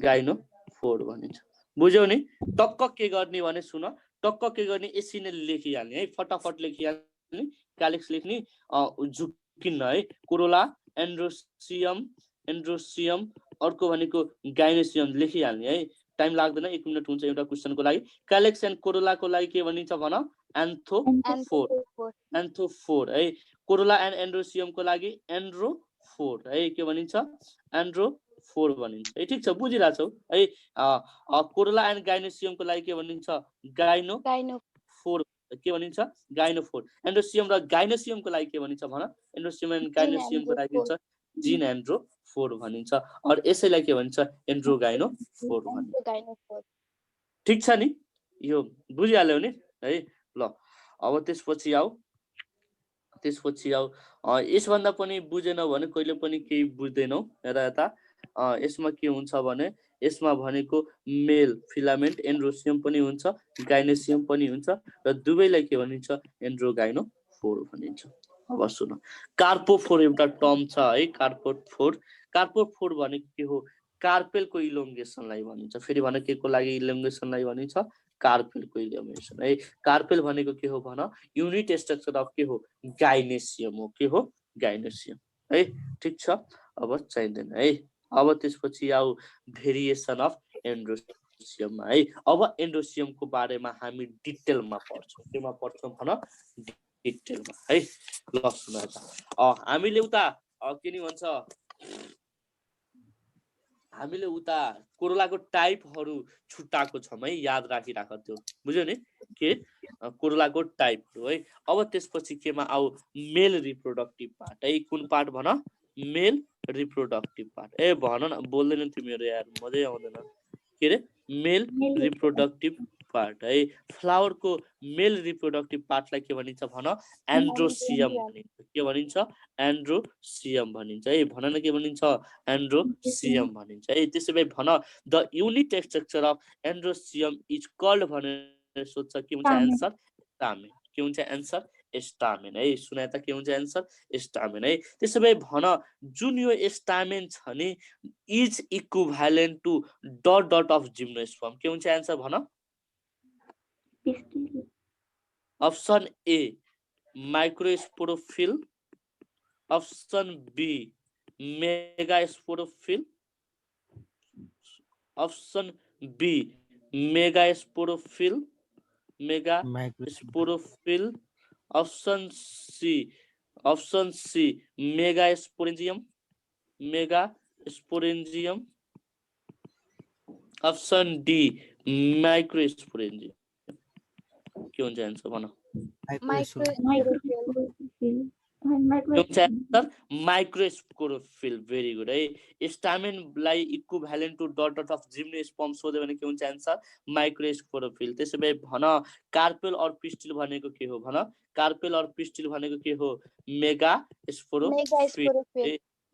गाइनोफोर भनिन्छ बुझ्यौ नि टक्क के गर्ने भने सुन टक्क के गर्ने यसरी नै लेखिहाल्ने है फटाफट लेखिहाल्ने क्यालेक्स लेख्ने झुकिन्न है कोरोला एन्ड्रोसियम अर्को भनेको गाइनोसियम लेखिहाल्ने है टाइम लाग्दैन 1 मिनेट हुन्छ एउटा क्वेशनको लागि क्यालेक्स एन्ड कोरोलाको लागि के भनिन्छ भन एन्थोफोर है कोरोला एन्ड एन्ड्रोसियमको लागि एन्ड्रोफोर है के भनिन्छ एन्ड्रोफोर भनिन्छ है ठीक छ बुझिराछौ है कोरोला एन्ड गाइनोसियमको लागि के भनिन्छ गाइनोफोर के भनिन्छ गाइनोफोर एन्ड्रोसियम र गाइनोसियमको लागि के भनिन्छ भन एन्ड्रोसियम एन्ड गाइनोसियमको लागि हुन्छ जिन एन्ड्रोफोर भनिन्छ और यसैलाई के भनिन्छ एन्ड्रोगाइनोफोर भनिन्छ ठीक छ नि यो बुझिहाल्यौ नि है ल अब त्यसपछि आऊ यसभन्दा पनि बुझेनौ भने कहिले पनि केही बुझ्दैनौ हेर यता यसमा के हुन्छ भने यसमा भनेको मेल फिलामेन्ट एन्ड्रोसियम पनि हुन्छ गाइनोसियम पनि हुन्छ र दुवैलाई के भनिन्छ एन्ड्रोगाइनोफोर भनिन्छ अब सुन कार्पोफोर एउटा टर्म छ है कार्पोफोर भनेको के हो कार्पेलको इलोंगेसनलाई भनिन्छ फेरि भने के को लागि इलोंगेसनलाई भनिन्छ कार्पेलको इलोंगेसन है कार्पेल भनेको के हो भन युनिट स्ट्रक्चर अफ के हो गाइनोसियम हो के हो गाइनोसियम है ठीक छ अब चाहिँदैन है अब त्यसपछि आउ भेरिएसन अफ एन्ड्रोसियम है अब एन्ड्रोसियमको बारेमा हामी डिटेलमा पढ्छौं केमा पढ्छौं भन डिटेलमा है ल सुन त हामीले उता के नि भन्छ हामीले उता कोरोलाको टाइपहरु छुट्टाको छौं है याद राखिराख त्यो बुझ्यौ नि के कोरोलाको टाइपहरु है अब त्यसपछि केमा आउ मेल रिप्रोडक्टिभ पार्ट है कुन पार्ट भन मेल रिप्रोडक्टिभ पार्ट ए भन न बोल्दैन तिमीहरु यार मजै आउँदैन के रे मेल रिप्रोडक्टिभ पार्ट है फ्लावर को मेल रिप्रोडक्टिभ पार्टलाई के भनिन्छ भन एन्ड्रोसियम भनिन्छ के भनिन्छ एन्ड्रोसियम भनिन्छ है भन न के भनिन्छ एन्ड्रोसियम भनिन्छ है त्यसैले भन the unit structure of androecium is called भनेर सोध्छ के हुन्छ आन्सर स्टामेन के हुन्छ आन्सर स्टामेन है सुनाए त के हुन्छ आन्सर स्टामेन है त्यसैले भन जुन यो स्टामेन छ नि is equivalent to dot dot of gymnosperm के हुन्छ आन्सर भन option A microsporophyll option B megasporophyll option B megasporophyll option C option C megasporangium option D microsporangium के हुन्छ आन्सर भन माइक्रोस्पोरोफिल के हुन्छ आन्सर माइक्रोस्पोरोफिल भेरी गुड है स्टामेनलाई equivalent to dot dot of gymnosperm सोध्यो भने के हुन्छ आन्सर माइक्रोस्पोरोफिल त्यसो भए भन कार्पेल और पिस्टिल भनेको के हो भन कार्पेल और पिस्टिल भनेको के हो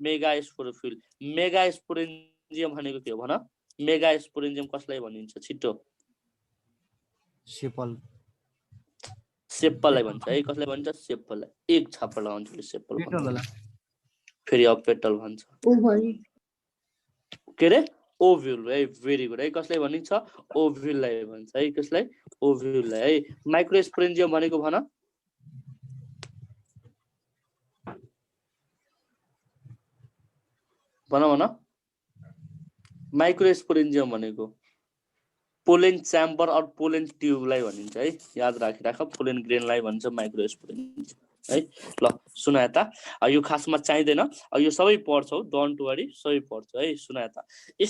मेगास्पोरोफिल मेगास्पोरेन्जियम भनेको के हो भन मेगास्पोरेन्जियम कसलाई भनिन्छ छिटो सेप्पललाई भन्छ है कसलाई भन्छ सेप्पललाई एक छापा लगाउँछु सेप्पल फेरि अब पेटल भन्छ के रे ओभ्युल है भेरी गुड है कसलाई भनिन्छ ओभ्युललाई भन्छ है कसलाई ओभ्युललाई है माइक्रोस्पोरेन्जियम भनेको भन माइक्रोस्पोरेन्जियम भनेको पोलेन च्याम्बर और पोलेन ट्युबलाई भनिन्छ है याद राखिराख पोलेन ग्रेनलाई भन्छ माइक्रोस्पोरेन्जियम है ल सुना यता यो खासमा चाहिँदैन यो सबै पढ्छौ डोन्ट वरी सबै पढ्छौ है सुना यता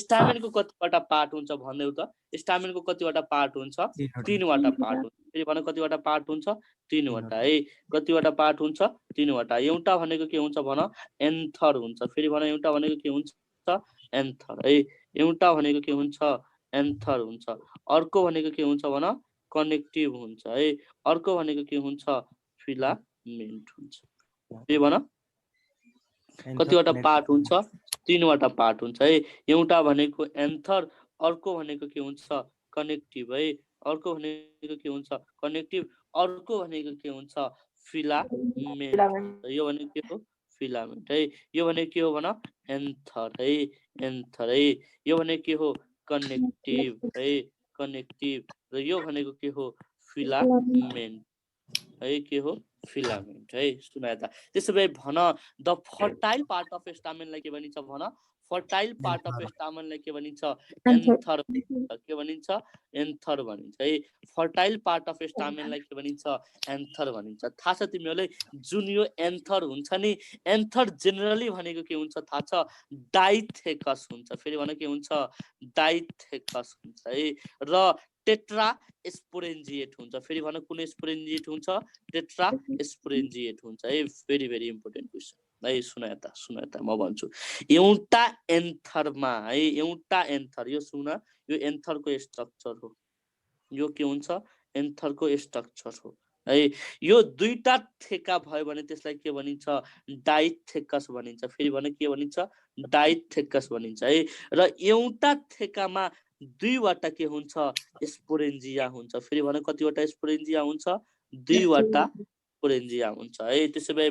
स्टामेनको कतिवटा पार्ट हुन्छ भन्दैउ त स्टामेनको कतिवटा पार्ट हुन्छ तीनवटा पार्ट हुन्छ फेरि भन कतिवटा पार्ट हुन्छ तीनवटा है कतिवटा पार्ट हुन्छ तीनवटा एउटा भनेको के हुन्छ भन एन्थर हुन्छ फेरि भन एउटा भनेको के हुन्छ एन्थर है एउटा भनेको के हुन्छ एन्थर हुन्छ अर्को भनेको के हुन्छ भन कनेक्टिभ हुन्छ है अर्को भनेको के हुन्छ फिलामेन्ट हुन्छ के भन कतिवटा पार्ट हुन्छ तीनवटा पार्ट हुन्छ है एउटा भनेको एन्थर अर्को भनेको के हुन्छ कनेक्टिभ है अर्को भनेको के हुन्छ कनेक्टिभ अर्को भनेको के हुन्छ फिलामेन्ट यो भनेको के हो फिलामेन्ट है यो भनेको के हो भन एन्थर है यो भनेको के हो कनेक्टिभ है कनेक्टिभ र यो भनेको के हो फिलामेन्ट है के हो फिलामेन्ट है सुना यता त्यसो भए भन द फर्टाइल पार्ट अफ स्टामेनलाई के भनिन्छ भन फर्टाइल पार्ट अफ स्टामेनलाई के भनिन्छ एन्थर के भनिन्छ एन्थर भनिन्छ है फर्टाइल पार्ट अफ स्टामेनलाई के भनिन्छ एन्थर भनिन्छ थाहा छ तिमीहरूलाई जुन यो एन्थर हुन्छ नि एन्थर जेनरली भनेको के हुन्छ थाहा छ डाइथेकस हुन्छ फेरि भने के हुन्छ डाइथेकस हुन्छ है र टेट्रा स्पोरेन्जिएट हुन्छ फेरि भन कुन स्पोरेन्जिएट हुन्छ टेट्रा स्पोरेन्जिएट हुन्छ है भेरी भेरी इम्पोर्टेन्ट क्वेसन है सुना यता म भन्छु एउटा एन्थरमा है एउटा एन्थर यो सुन यो एन्थरको स्ट्रक्चर हो यो के हुन्छ एन्थरको स्ट्रक्चर हो है यो दुईटा थेका भयो भने त्यसलाई के भनिन्छ डाइथेकस भनिन्छ फेरि भने के भनिन्छ डाइथेकस भनिन्छ है र एउटा थेकामा दुईवटा के हुन्छ स्पोरेन्जिया हुन्छ फेरि भने कतिवटा स्पोरेन्जिया हुन्छ दुईवटा स्पोरेन्जिया हुन्छ है त्यसो भए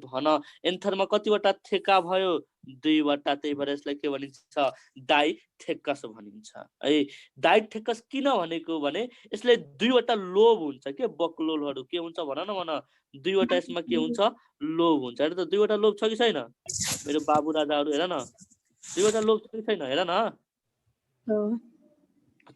भन एन्थरमा कतिवटा थेका भयो दुईवटा त्यही भएर यसलाई के भनिन्छ डाइथेकस भनिन्छ है डाइथेकस किन भनेको भने यसले दुईवटा लोब हुन्छ के बक्लोलहरु के हुन्छ भन न दुईवटा यसमा के हुन्छ लोब हुन्छ हेर त दुईवटा लोब छ कि छैन मेरो बाबु राजाहरु हेर न दुईवटा लोब छ कि छैन हेर न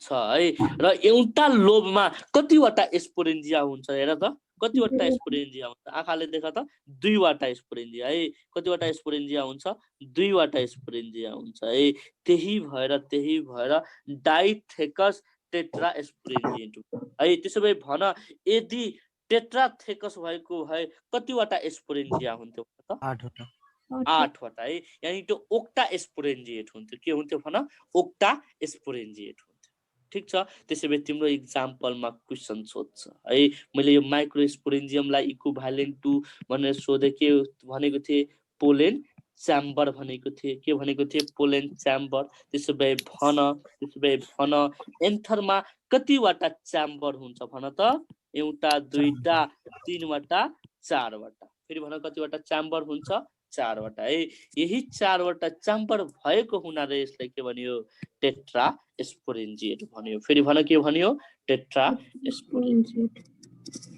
छ है र एउटा लोबमा कतिवटा स्पोरेन्जिया हुन्छ हेर त कतिवटा स्पोरेन्जिया हुन्छ आँखाले देख त दुईवटा स्पोरेन्जिया है कतिवटा स्पोरेन्जिया हुन्छ दुईवटा स्पोरेन्जिया हुन्छ है त्यही भएर डाइथेकस टेट्रा स्पोरेन्जिएट है त्यसो भए भन यदि टेट्राथेकस भएको भए कतिवटा स्पोरेन्जिया हुन्थ्यो त 8वटा है यानी त्यो ओक्टा स्पोरेन्जिएट हुन्थ्यो के हुन्थ्यो भन ओक्टा स्पोरेन्जिएट हुन्थ्यो ठीक छ त्यसै भए तिम्रो एक्जाम्पलमा क्वेशन सोध्छ है मैले यो माइक्रोस्पोरेन्जियमलाई इक्विभ्यालेन्ट टु भनेर सोधे के भनेको थिए पोलेन च्याम्बर भनेको थिए के भनेको थिए पोलेन च्याम्बर त्यसै भए भन एन्थरमा कतिवटा च्याम्बर हुन्छ भन त एउटा दुईटा तीनवटा चारवटा फेरि भन कतिवटा च्याम्बर हुन्छ चारवटा है यही चारवटा च्याम्बर भएको हुनाले यसलाई के भनियो टेट्रा स्पोरेन्जिएट भनियो फेरि भन के भनियो टेट्रा स्पोरेन्जिएट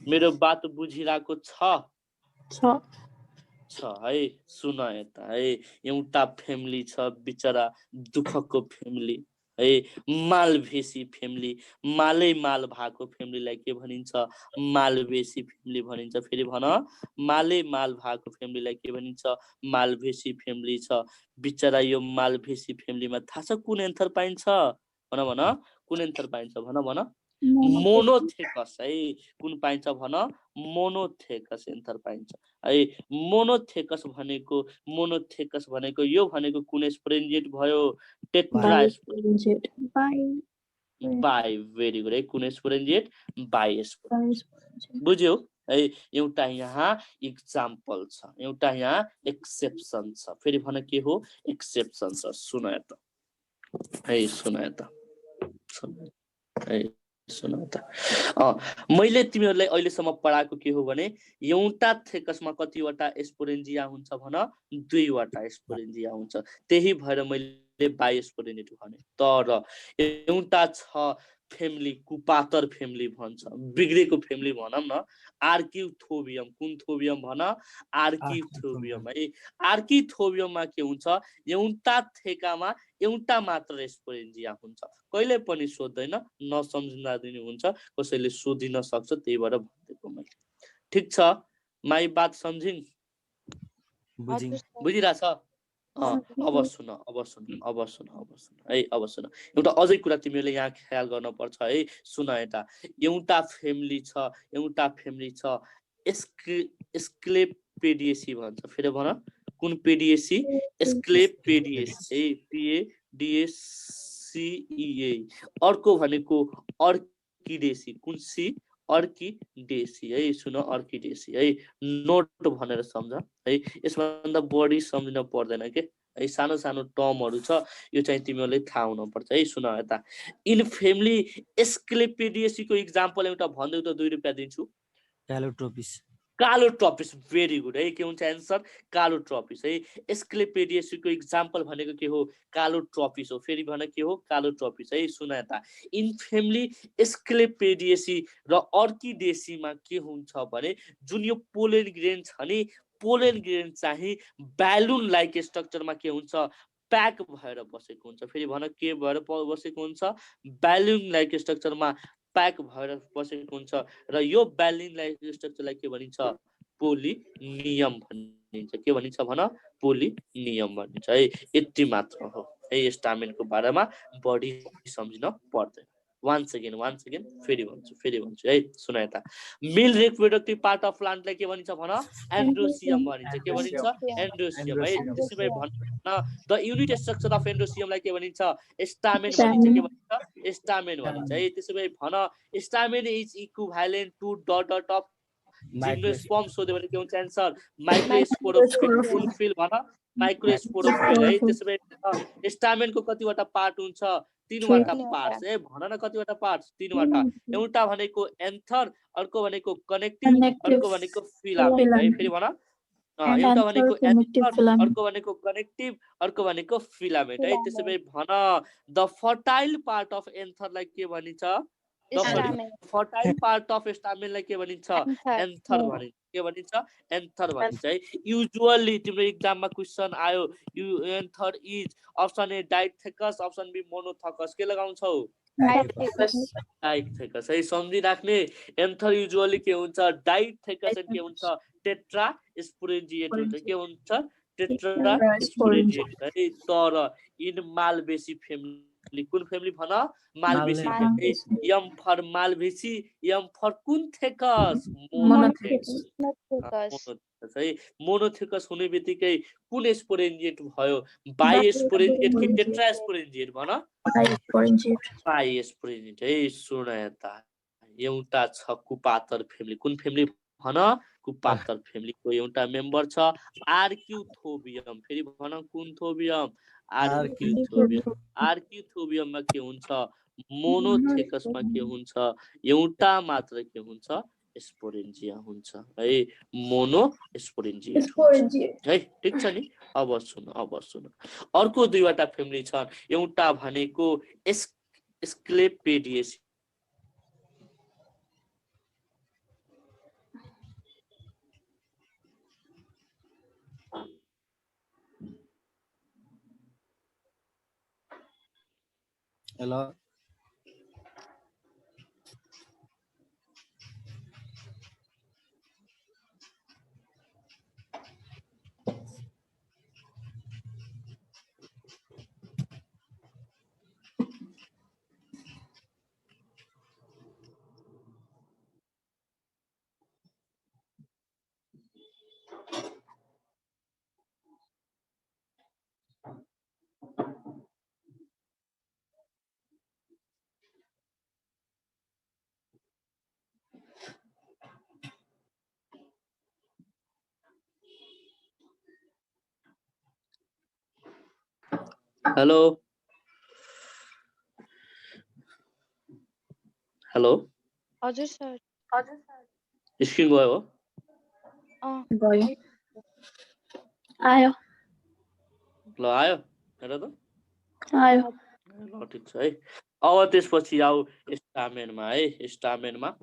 मेरो बात बुझिराको छ है सुन यता है एउटा फ्यामिली छ बिचरा दुखको फ्यामिली है मालभेसी फ्यामिली मालै माल भएको फ्यामिलीलाई के भनिन्छ मालभेसी फ्यामिली भनिन्छ फेरि भन मालै माल भएको फ्यामिलीलाई के भनिन्छ मालभेसी फ्यामिली छ बिचरा यो मालभेसी फ्यामिलीमा थाहा छ कुन एन्थर पाइन्छ भन भन कुन एन्थर पाइन्छ भन भन मोनोथेकस है कुन पाइन्छ भन मोनोथेकस एन्थर पाइन्छ है मोनोथेकस भनेको यो भनेको कुन स्पोरेन्जिएट भयो टेट्रा स्पोरेन्जिएट बाई भेरी गुड है कुन स्पोरेन्जिएट बाई स्पोरेन्जिएट बुझ्यौ है एउटा यहाँ इक्जाम्पल छ एउटा यहाँ एक्सेप्सन छ फेरि भन के हो एक्सेप्सन छ सुन त है सुन त है सुन त मैले तिमीहरूलाई अहिलेसम्म पढाएको के हो भने एउटा थेकसमा कतिवटा स्पोरेन्जिया हुन्छ भन दुईवटा स्पोरेन्जिया हुन्छ त्यही भएर मैले बाई स्पोरेन्जिएट भने तर एउटा छ फ्यामिली कुपातर फ्यामिली भन्छ बिग्रेको फ्यामिली भनौँ न आर्किथोबियम कुन थोबियम भन आर्किथोबियम है आर्किथोबियममा के हुन्छ एउटा थेकामा एउटा मात्र स्पोरेन्जिया हुन्छ कहिले पनि सोध्दैन नसम्झिँदा दिनु हुन्छ कसैले सोधिन सक्छ त्यही भएर भनेको मैले ठीक छ माई बात सम्झिन् बुझिरहेछ अब सुन है अब सुन एउटा अझै कुरा तिमीहरूले यहाँ ख्याल गर्न पर्छ है सुन एउटा फ्यामिली छ स्क्लेपेडिएसी भन्छ फेरि भन कुन पेडिएसी स्क्लेपेडिएसी है PADSCEA अर्को भनेको अर्किडेसी कुन सी अर्किडेसी है सुन अर्किडेसी है नोट भनेर सम्झ है यसभन्दा बढी सम्झिन पर्दैन के है सानो सानो टर्महरु छ यो चाहिँ तिमीहरूले थाहा हुनुपर्छ है सुन यता इन फ्यामिली स्क्लेपेडिएसी को एक्जाम्पल एउटा भन्दै त 2 रुपैयाँ दिन्छु कालोट्रोपिस भेरी गुड है के हुन्छ एन्सर कालोट्रोपिस है स्क्लेपेडिएसी को एक्जाम्पल भनेको के हो कालोट्रोपिस हो फेरि भन के हो कालोट्रोपिस है सुन यता इन फ्यामिली स्क्लेपेडिएसी र अर्किडेसीमा के हुन्छ भने जुन यो पोलेन ग्रेन छ नि पोलेन ग्रेन चाहिँ ब्यालुन लाइक स्ट्रक्चरमा के हुन्छ प्याक भएर बसेको हुन्छ फेरि भन के भएर बसेको हुन्छ ब्यालुन लाइक स्ट्रक्चरमा प्याक भएर बसेको हुन्छ र यो ब्यालुन लाइक स्ट्रक्चरलाई के भनिन्छ पोलिनियम भनिन्छ के भनिन्छ भन पोलिनियम भनिन्छ है यति मात्र हो है स्टामेनको बारेमा बढी सम्झिन पर्दैन once again फेरि भन्छु है सुन यता मेल रिप्रोडक्टिभ पार्ट अफ प्लान्टलाई के भनिन्छ भन एन्ड्रोसियम भनिन्छ के भनिन्छ एन्ड्रोसियम है त्यसैले भन्न द युनिट स्ट्रक्चर अफ एन्ड्रोसियमलाई के भनिन्छ स्टामेन भनिन्छ के भनिन्छ स्टामेन भनिन्छ है त्यसैले भन stamen is equivalent to that of gymnosperm सोध्यो भने के हुन्छ एन्सर माइक्रोस्पोरोफिल भन माइक्रोस्पोरोफिल है त्यसैले स्टामेनको कतिवटा पार्ट हुन्छ 3वटा पार्ट्स है भन न कतिवटा पार्ट्स 3वटा एउटा भनेको एन्थर अर्को भनेको कनेक्टिभ अर्को भनेको फिलामेन्ट है फेरि भन एउटा भनेको एन्थर अर्को भनेको कनेक्टिभ अर्को भनेको फिलामेन्ट है त्यसैले भन द फर्टाइल पार्ट अफ एन्थरलाई के भनिन्छ फर्टाइल पार्ट अफ स्टामेनलाई के भनिन्छ एन्थर भनिन्छ के भनिन्छ एन्थर भनिन्छ है युजुअली तिम्रो एक्जाममा क्वेशन आयो you anther is option A dithecous option B monothecous के लगाउँछौ डाइथेकस है सम्झिराख्ने एन्थर युजुअली के हुन्छ डाइथेकस के हुन्छ टेट्रा स्पोरेन्जिएट हुन्छ के हुन्छ टेट्रा स्पोरेन्जिएट है तर इन मालभेसी फ्यामिली कुन फ्यामिली भन Malvaceae family M for Malvaceae M for कुन थेकस मोनोथेकस है मोनोथेकस हुने बित्तिकै कुन स्पोरेन्जिएट भयो बाइ स्पोरेन्जिएट कि टेट्रा स्पोरेन्जिएट भन बाइ स्पोरेन्जिएट है सुन यता एउटा छ कुपातर फ्यामिली कुन फ्यामिली भन कुपातर फ्यामिलीको एउटा मेम्बर छ आर्किथोबियम फेरि भन कुन थोबियम आर्किथोबियममा के हुन्छ मोनोथेकसमा के हुन्छ एउटा मात्र के हुन्छ स्पोरेन्जिया हुन्छ है मोनो स्पोरेन्जिएट है ठीक छ नि अब सुन अर्को दुईवटा फ्यामिली छ एउटा भनेको स्क्लेपेडिएसी हेलो हेलो हेलो हजुर सर स्क्रिन गयो हो गयो आयो ल आयो हेर त आयो ल ठिक छ है अब त्यसपछि आऊ स्टामेनमा है स्टामेनमा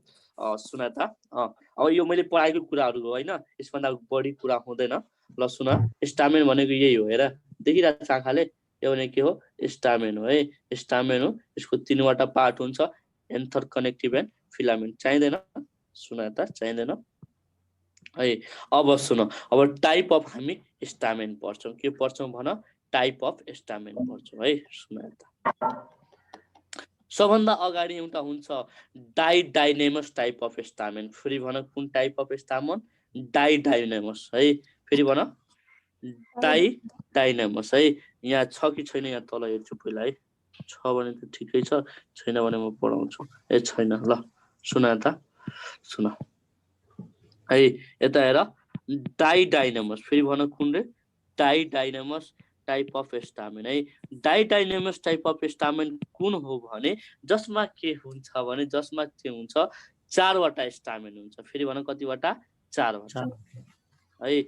सुन त अब यो मैले पढाएको कुराहरू हो होइन यसभन्दा बढी कुरा हुँदैन ल सुन स्टामेन भनेको यही हो हेर देखिरहेको छ आँखाले यो भनेको के हो स्टामेन हो है स्टामेन हो यसको 3वटा पार्ट हुन्छ एन्थर कनेक्टिभ एन्ड फिलामेन्ट चाहिँदैन सुन त चाहिँदैन है अब सुन अब टाइप अफ हामी स्टामेन पढ्छौँ के पढ्छौँ भन टाइप अफ स्टामेन पढ्छौँ है सुन त सबभन्दा अगाडि एउटा हुन्छ डाइनेमस टाइप अफ स्टामेन फेरि भन कुन टाइप अफ स्टामेन डाइनेमस है फेरि भन डाइनेमस है यहाँ छ कि छैन यहाँ तल हेर्छु पहिला है छ भने त ठिकै छ छैन भने म पढाउँछु ए छैन ल सुन त सुन है यता हेर डाइनेमस फेरि भन कुन रे डाइनेमस टाइप अफ स्टामेन है डाइनेमस टाइप अफ स्टामेन कुन हो भने जसमा के हुन्छ भने जसमा के हुन्छ 4वटा स्टामेन हुन्छ फेरि भन कतिवटा 4वटा है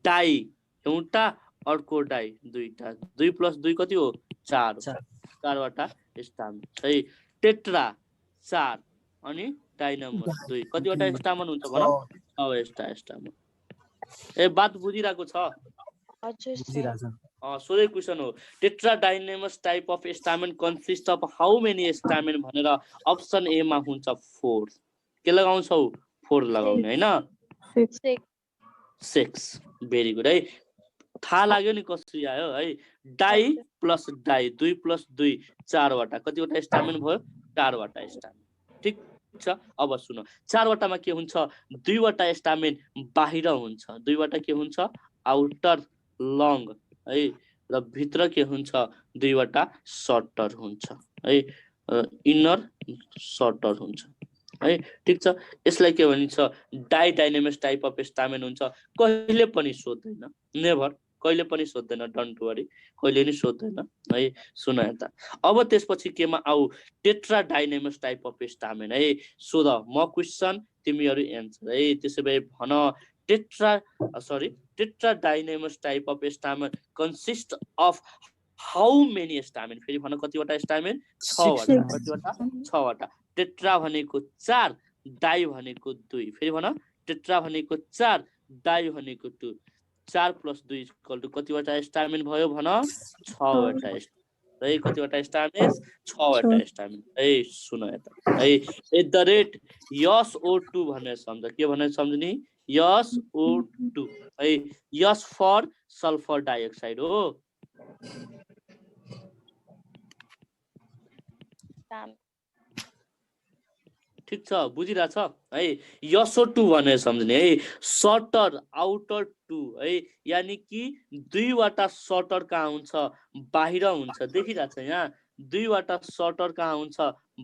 डाइ एउटा अर्को डाइ दुईटा 2 + 2 कति हो 4 4वटा स्टामेन है टेट्रा 4 अनि डाइनेमस 2 कतिवटा स्टामेन हुन्छ भन 6वटा स्टामेन ए बात बुझिरहेको छ हजुर सर बुझिरहेछ सोधे क्वेसन हो tetradynamous type of stamen consist of how many stamen भनेर अप्सन ए मा हुन्छ 4 के लगाउँछौ 4 लगाउने हैन 6 भेरी गुड है थाहा लाग्यो नि कसरी आयो है डाइ प्लस डाइ 2 + 2 4वटा कतिवटा स्टामेन भयो 4वटा स्टामेन ठीक छ अब सुन 4वटामा के हुन्छ 2वटा स्टामेन बाहिर हुन्छ 2वटा के हुन्छ आउटर लङ है र भित्र के हुन्छ 2वटा सर्टर हुन्छ है इनर सर्टर हुन्छ है ठीक छ यसलाई के भनिन्छ डाइनेमस टाइप अफ स्टामेन हुन्छ कहिले पनि सोध्दैन नेभर कहिले पनि सोध्दैन डोन्ट वरी कहिले नि सोध्दैन है सुन त अब त्यसपछि केमा आऊ टेट्रा डाइनेमस टाइप अफ स्टामेन है सोध म क्वेशन तिमीहरू एन्सर है त्यसै भए भन tetradynamous type of stamen consist of how many stamen फेरि भन कतिवटा स्टामेन 6वटा कतिवटा 6वटा टेट्रा भनेको 4 डाइ भनेको 2 फेरि भन टेट्रा भनेको 4 डाइ भनेको 2 4 + 2 = कतिवटा स्टामेन भयो भन 6वटा है कतिवटा स्टामेन 6वटा स्टामेन है सुन यता है एट द रेट SO2 भनेर सम्झ के भनेर सम्झ्ने SO2 है S फर सल्फर डाइअक्साइड हो ठीक छ बुझिरहेछ है SO2 भनेर सम्झ्ने है सर्टर आउटर 2 है यानी कि 2वटा सर्टर कहाँ हुन्छ बाहिर हुन्छ देखिरहेछ यहाँ 2वटा सर्टर कहाँ हुन्छ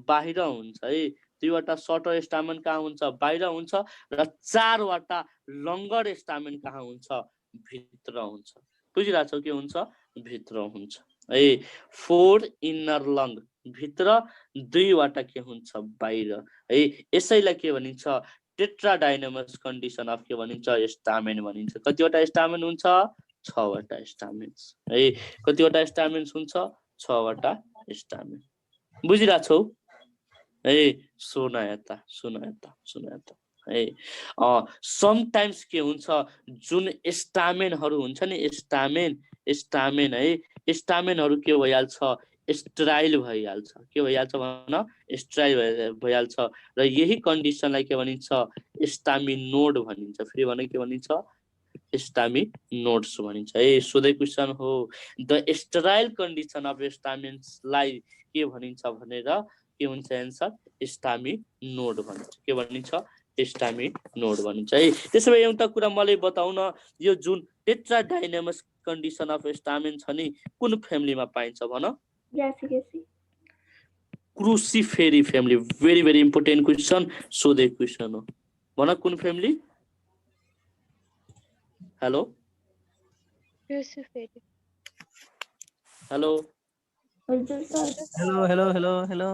बाहिर हुन्छ है 2वटा सर्टर स्टामेन कहाँ हुन्छ बाहिर हुन्छ र 4वटा लङ्गर स्टामेन कहाँ हुन्छ भित्र हुन्छ बुझिरहेछौ के हुन्छ भित्र हुन्छ है 4 इनर लङ भित्र 2वटा के हुन्छ बाहिर है यसैलाई के भनिन्छ टेट्रा डाइनेमस कन्डिसन अफ के भनिन्छ स्टामेन भनिन्छ कतिवटा स्टामेन हुन्छ 6वटा स्टामेन है कतिवटा स्टामेन हुन्छ 6वटा स्टामेन बुझिरहेछौ है सुन यता है समटाइम्स के हुन्छ जुन स्टामेनहरू हुन्छ नि स्टामेन है स्टामेनहरू के भइहाल्छ स्टेराइल भइहाल्छ के भइहाल्छ भन स्टेराइल भइहाल्छ र यही कन्डिसनलाई के भनिन्छ स्टामिनोड भनिन्छ फेरि भने के भनिन्छ स्टामिनोड्स भनिन्छ है सोधे क्वेशन हो द स्टेराइल कन्डिसन अफ स्टामिन्सलाई के भनिन्छ भनेर के हुन्छ आन्सर स्टामिनोड भनिन्छ के भनिन्छ स्टामिनोड भनिन्छ है त्यसो भए एउटा कुरा मलाई बताउ न यो जुन टेट्राडाइनेमस कन्डिसन अफ स्टामिन छ नि कुन फ्यामिलीमा पाइन्छ भन brassicaceae cruciferae family very very important question सोधे क्वेशन हो भन कुन फ्यामिली हेलो क्रुसिफेरी हेलो हजुर sir hello hello hello hello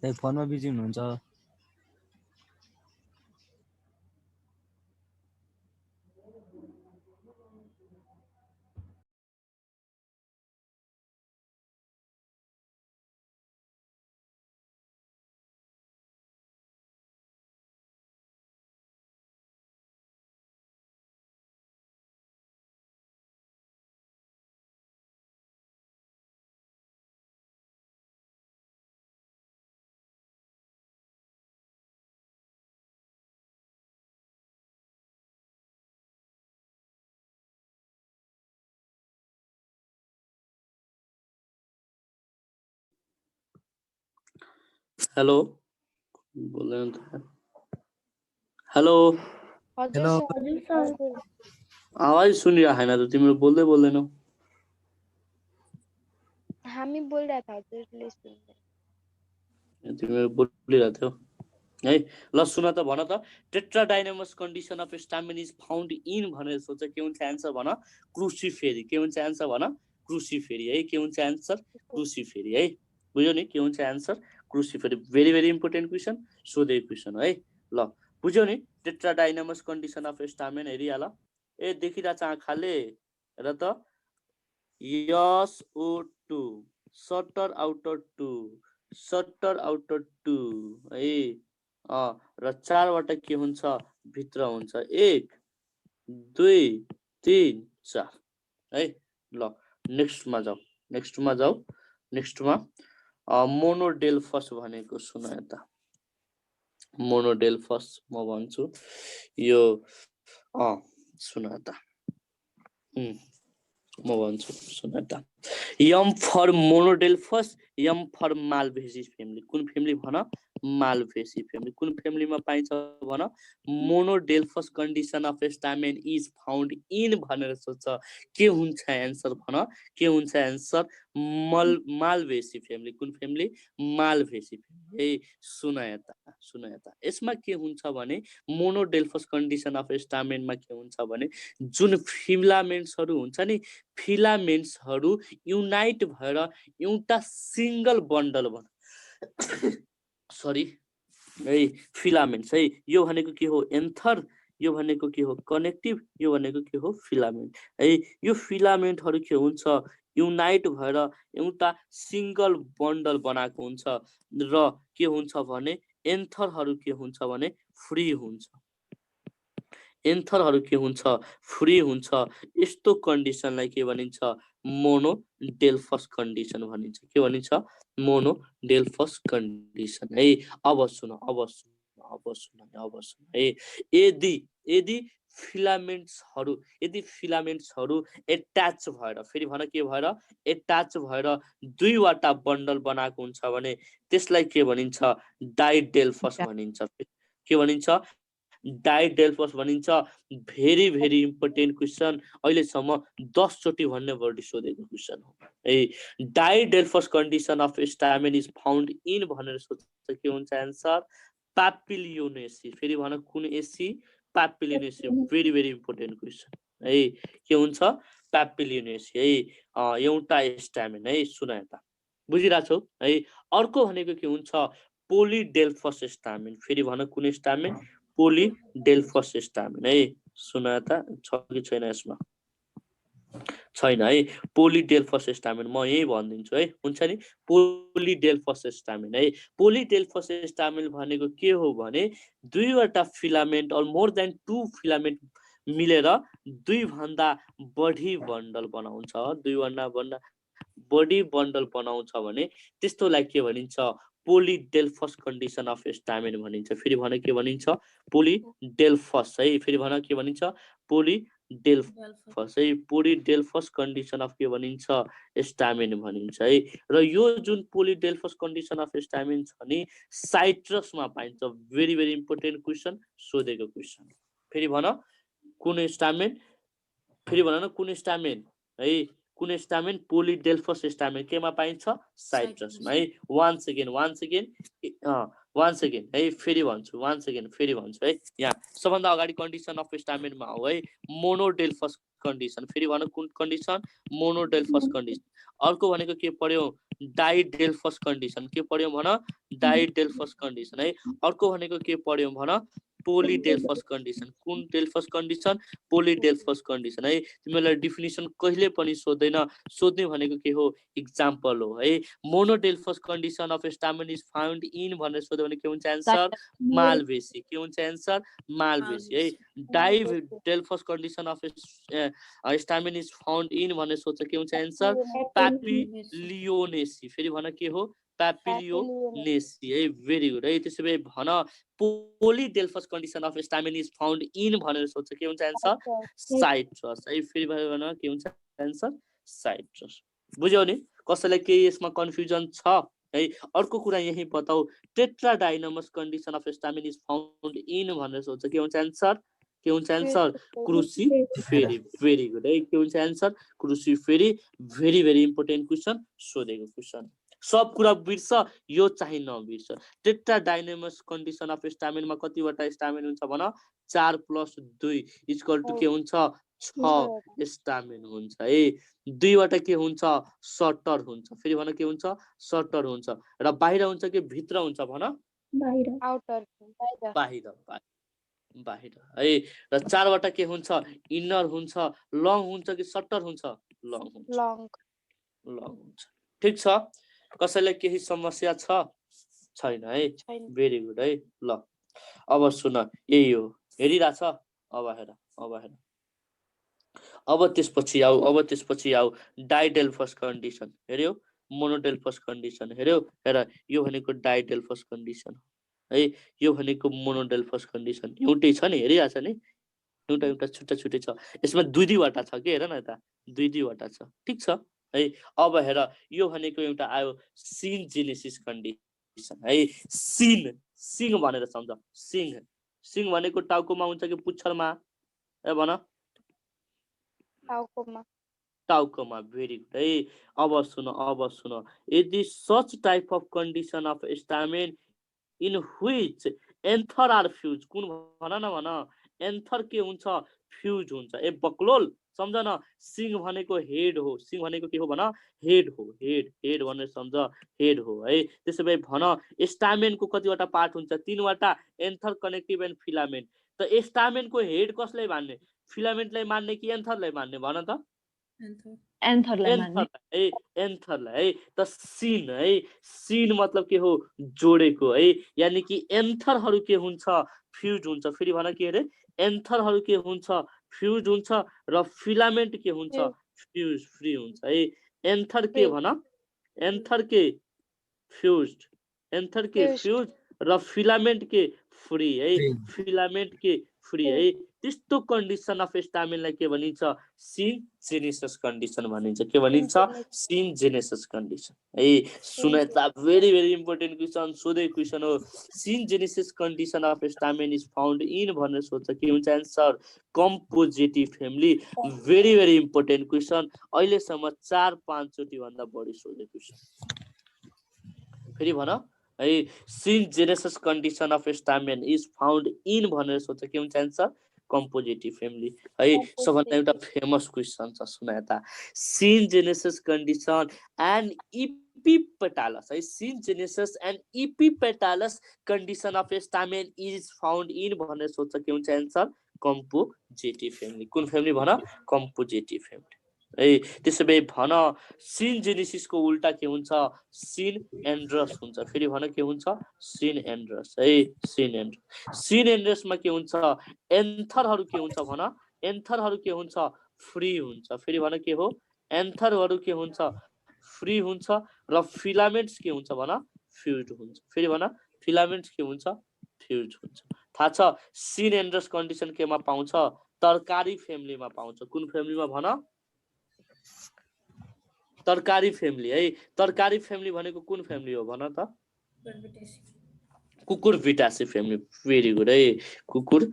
फोनमा बिजी हुनुहुन्छ हेलो बोल्दैन त हेलो हजुर हेलो सर हजुर सर आवाज सुनिरहेको छैन त तिम्रो बोल्दै बोल्दैनौ हामी बोलिरहेको हजुरले सुन्दैन तिम्रो बोलिरहेको थियौ है ल सुन त भन त tetradynamous condition of stamen is found in भनेर सोच के हुन्छ आन्सर भन क्रुसिफेरी के हुन्छ आन्सर भन क्रुसिफेरी है के हुन्छ आन्सर क्रुसिफेरी है बुझ्यौ नि के हुन्छ answer cruciferae very very important question सोधे क्वेशन है ल बुझ्यौ नि टेट्राडाइनेमस कन्डिसन अफ स्टामिन हेरिहाल ए देखिरहेछ आँखाले र त SO2 shutter outer 2 shutter outer 2 है र 4 वटा के हुन्छ भित्र हुन्छ 1 2 3 4 है ल नेक्स्टमा जाऊ नेक्स्टमा मोनोडेल्फस भनेको सुन यता मोनोडेल्फस म भन्छु यो सुन यता म भन्छु सुन यता यम फर मोनोडेल्फस यम फर मालभेसी फ्यामिली कुन फ्यामिली भन मालभेसी फ्यामिली कुन फ्यामिलीमा पाइन्छ भन मोनोडेल्फस condition of stamen is found in भनेर सोध्छ के हुन्छ आन्सर भन के हुन्छ आन्सर मालभेसी फ्यामिली कुन फ्यामिली मालभेसी फ्यामिली है सुन यता यसमा के हुन्छ भने मोनोडेल्फस कन्डिसन अफ स्टामिनमा के हुन्छ भने जुन फिलामेन्ट्सहरू हुन्छ नि फिलामेन्ट्सहरू युनाइट भएर एउटा सिंगल बन्डल बन्छ सरी है फिलामेन्ट्स है यो भनेको के हो एन्थर यो भनेको के हो कनेक्टिभ यो भनेको के हो फिलामेन्ट है यो फिलामेन्टहरू के हुन्छ युनाइट भएर एउटा सिंगल बन्डल बनाएको हुन्छ र के हुन्छ भने एन्थरहरू के हुन्छ भने फ्री हुन्छ एन्थरहरू के हुन्छ फ्री हुन्छ यस्तो कन्डिसनलाई के भनिन्छ मोनोडेल्फस कन्डिसन भनिन्छ के भनिन्छ मोनोडेल्फस कन्डिसन है अब सुन है यदि फिलामेन्ट्सहरू एट्याच भएर फेरि भन के भएर एट्याच भएर दुईवटा बन्डल बनाएको हुन्छ भने त्यसलाई के भनिन्छ डाइडेल्फस भनिन्छ के भनिन्छ डाइडेल्फस भनिन्छ भेरी भेरी इम्पोर्टेन्ट क्वेशन अहिलेसम्म 10 चोटि भन्ने बढी सोधेको क्वेशन हो है diadelphous condition of stamen is found in भनेर सोध्छ के हुन्छ आन्सर पापिलियोनेसी फेरि भन कुन एसी papilionaceae very very important question है के हुन्छ पापिलियोनेसी है एउटा स्टामिन है सुन यता बुझिरहेछौ है अर्को भनेको के हुन्छ पोलिडेल्फस स्टामिन फेरि भन कुन स्टामिन पोलिडेल्फस स्टामिन है सुन यता छ कि छैन यसमा छैन है पोलिडेल्फस स्टामेन म यही भनिदिन्छु है हुन्छ नि पोलिडेल्फस स्टामेन है पोलिडेल्फस स्टामेन भनेको के हो भने दुईवटा filament or more than 2 filament मिलेर दुई भन्दा बढी बन्डल बनाउँछ बढी बन्डल बनाउँछ भने त्यस्तोलाई के भनिन्छ पोलिडेल्फस कन्डिसन अफ स्टामेन भनिन्छ फेरि भन के भनिन्छ पोलिडेल्फस है फेरि भन के भनिन्छ पोलिडेल्फस है पोलिडेल्फस कन्डिसन अफ के भनिन्छ स्टामेन भनिन्छ है र यो जुन पोलिडेल्फस कन्डिसन अफ स्टामेन छ नि साइट्रसमा पाइन्छ भेरी भेरी इम्पोर्टेन्ट क्वेसन सोधेको क्वेसन फेरि भन कुन स्टामेन फेरि भन न कुन स्टामेन है कुन स्टामेन पोलिडेल्फस स्टामेन केमा पाइन्छ साइट्रसमा है वान्स अगेन है फेरि भन्छु है यहाँ सबभन्दा अगाडि कन्डिसन अफ स्टामेनमा हो है मोनोडेल्फस कन्डिसन फेरि भन कुन कन्डिसन मोनोडेल्फस कन्डिसन अर्को भनेको के पर्यो डाइडेल्फस कन्डिसन के पर्यो भन डाइडेल्फस कन्डिसन है अर्को भनेको के पर्यो भन पोलिडेल्फस कन्डिसन कुन डेल्फस कन्डिसन पोलिडेल्फस कन्डिसन है तिमीलाई डेफिनिसन कहिले पनि सोध्ने भनेको के हो एक्जाम्पल हो है मोनोडेल्फस condition of stamen is found in भनेर सोध्यो भने के हुन्छ एन्सर मालवेसी के हुन्छ एन्सर मालवेसी है diadelphous condition of stamen is found in भनेर सोध्छ के हुन्छ एन्सर प्यापिलियोनेसी फेरि भन के हो प्यापिलियोनेसी है भेरी गुड है त्यसो भए भन polyadelphous condition of stamen is found in भनेर सोध्छ के हुन्छ एन्सर साइट्रस है फेरि भन के हुन्छ एन्सर साइट्रस बुझ्यौ नि कसैलाई केही यसमा कन्फ्युजन छ है अर्को कुरा यही बताऊ tetradynamous condition of stamen is found in भनेर सोध्छ के हुन्छ एन्सर क्रुसिफेरी भेरी गुड है के हुन्छ answer cruciferae very very important question सोधेको क्वेसन सब कुरा बिर्स यो चाहिँ नबिर्स टेट्राडाइनमस कन्डिसन अफ स्टामेनमा कतिवटा स्टामेन हुन्छ भन 4 + 2 इक्वल टु के हुन्छ 6 स्टामेन हुन्छ है दुईवटा के हुन्छ सटर हुन्छ फेरि भन के हुन्छ सटर हुन्छ र बाहिर हुन्छ कि भित्र हुन्छ भन बाहिर है र चारवटा के हुन्छ इनर हुन्छ लङ हुन्छ कि सटर हुन्छ लङ हुन्छ ठीक छ कसैलाई केही समस्या छैन है भेरी गुड है ल अब सुन यही हो हेरिरहेछ अब हेर अब त्यसपछि आऊ डाइडेल्फस कन्डिसन हेर्यो मोनोडेल्फस कन्डिसन हेर्यो हेर यो भनेको डाइडेल्फस कन्डिसन है यो भनेको मोनोडेल्फस कन्डिसन एउटै छ नि हेरिरहेछ नि एउटा छुट्टै छ यसमा दुईवटा छ के हेर न यता दुईवटा छ ठीक छ है अब हेर यो भनेको एउटा आयो सिन जेनेसिस कन्डिसन है सिङ भनेर सम्झ सिङ भनेको टाउकोमा हुन्छ कि पुच्छरमा ए भन टाउकोमा भेरी गुड है अब सुन यदि such type of condition of stamen in which anther are fuse कुन भन एन्थर के हुन्छ फ्यूज हुन्छ ए बक्लोल सम्झ न सिङ भनेको हेड हो सिङ भनेको के हो भन हेड हो हेड भनेर सम्झ हेड हो है त्यसो भए भन स्टामेनको कतिवटा पार्ट हुन्छ 3वटा एन्थर कनेक्टिभ एन्ड फिलामेन्ट त स्टामेनको हेड कसलाई मान्ने फिलामेन्टलाई मान्ने कि एन्थरलाई मान्ने भन त एन्थरलाई है त सिन मतलब के हो जोडेको है यानी कि एन्थरहरू के हुन्छ फ्यूज हुन्छ फेरि भन के अरे एन्थरहरू के हुन्छ फ्यूज हुन्छ र फिलामेन्ट के हुन्छ फ्यूज फ्री हुन्छ है एन्थर के भन एन्थर के फ्यूज र फिलामेन्ट के फ्री है फिलामेन्ट के फ्री है त्यस्तो कन्डिसन अफ स्टामेनलाई के भनिन्छ सिन जेनेसिस कन्डिसन भनिन्छ के भनिन्छ सिन जेनेसिस कन्डिसन है सुन त भेरी भेरी इम्पोर्टेन्ट क्वेसन सोधे क्वेसन हो scene genesis condition of stamen is found in भनेर सोध्छ के हुन्छ answer compositae family very very important question अहिलेसम्म 4-5 चोटि भन्दा बढी सोधे क्वेसन फेरि भन है scene genesis condition of stamen is found in भनेर सोध्छ के हुन्छ एन्सर कम्पोजिटिभ फ्यामिली है सबभन्दा एउटा फेमस क्वेसन छ सुन यता scene genesis condition and epipetalous है syngenesious and epipetalous condition of stamen is found in भनेर सोध्छ के हुन्छ एन्सर कम्पोजिटिभ फ्यामिली कुन फ्यामिली भन कम्पोजिटिभ फ्यामिली है। त्यसो भए भन सिन जेनेसिसको उल्टा के हुन्छ सिन एन्ड्रस हुन्छ। फेरि भन के हुन्छ सिन एन्ड्रस है सिन एन्ड्रस। सिन एन्ड्रसमा के हुन्छ एन्थरहरू के हुन्छ भन एन्थरहरू के हुन्छ फ्री हुन्छ। फेरि भन के हो एन्थरहरू के हुन्छ फ्री हुन्छ र फिलामेन्ट्स के हुन्छ भन फ्युज हुन्छ। फेरि भन फिलामेन्ट्स के हुन्छ फ्युज हुन्छ। थाहा छ सिन एन्ड्रस कन्डिसन केमा पाउँछ तरकारी फ्यामिलीमा पाउँछ। कुन फ्यामिलीमा भन तरकारी फ्यामिली है। तरकारी फ्यामिली भनेको कुन फ्यामिली हो भन त कुकुर बिटासी फ्यामिली। भेरी गुड है कुकुर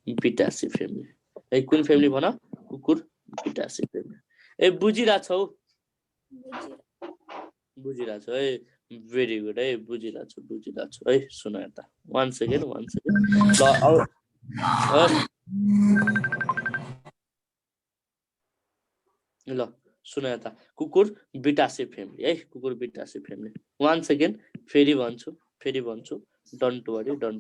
बिटासी फ्यामिली है। कुन फ्यामिली भन कुकुर बिटासी फ्यामिली। ए बुझिरहेछौ बुझिरहेछौ है भेरी गुड है बुझिरहेछु है। सुन यता 1 सेकेन्ड ल सुन यता कुकुर बिटासी फ्यामिली है कुकुर बिटासी फ्यामिली। 1 सेकेन्ड फेरि भन्छु डन्ट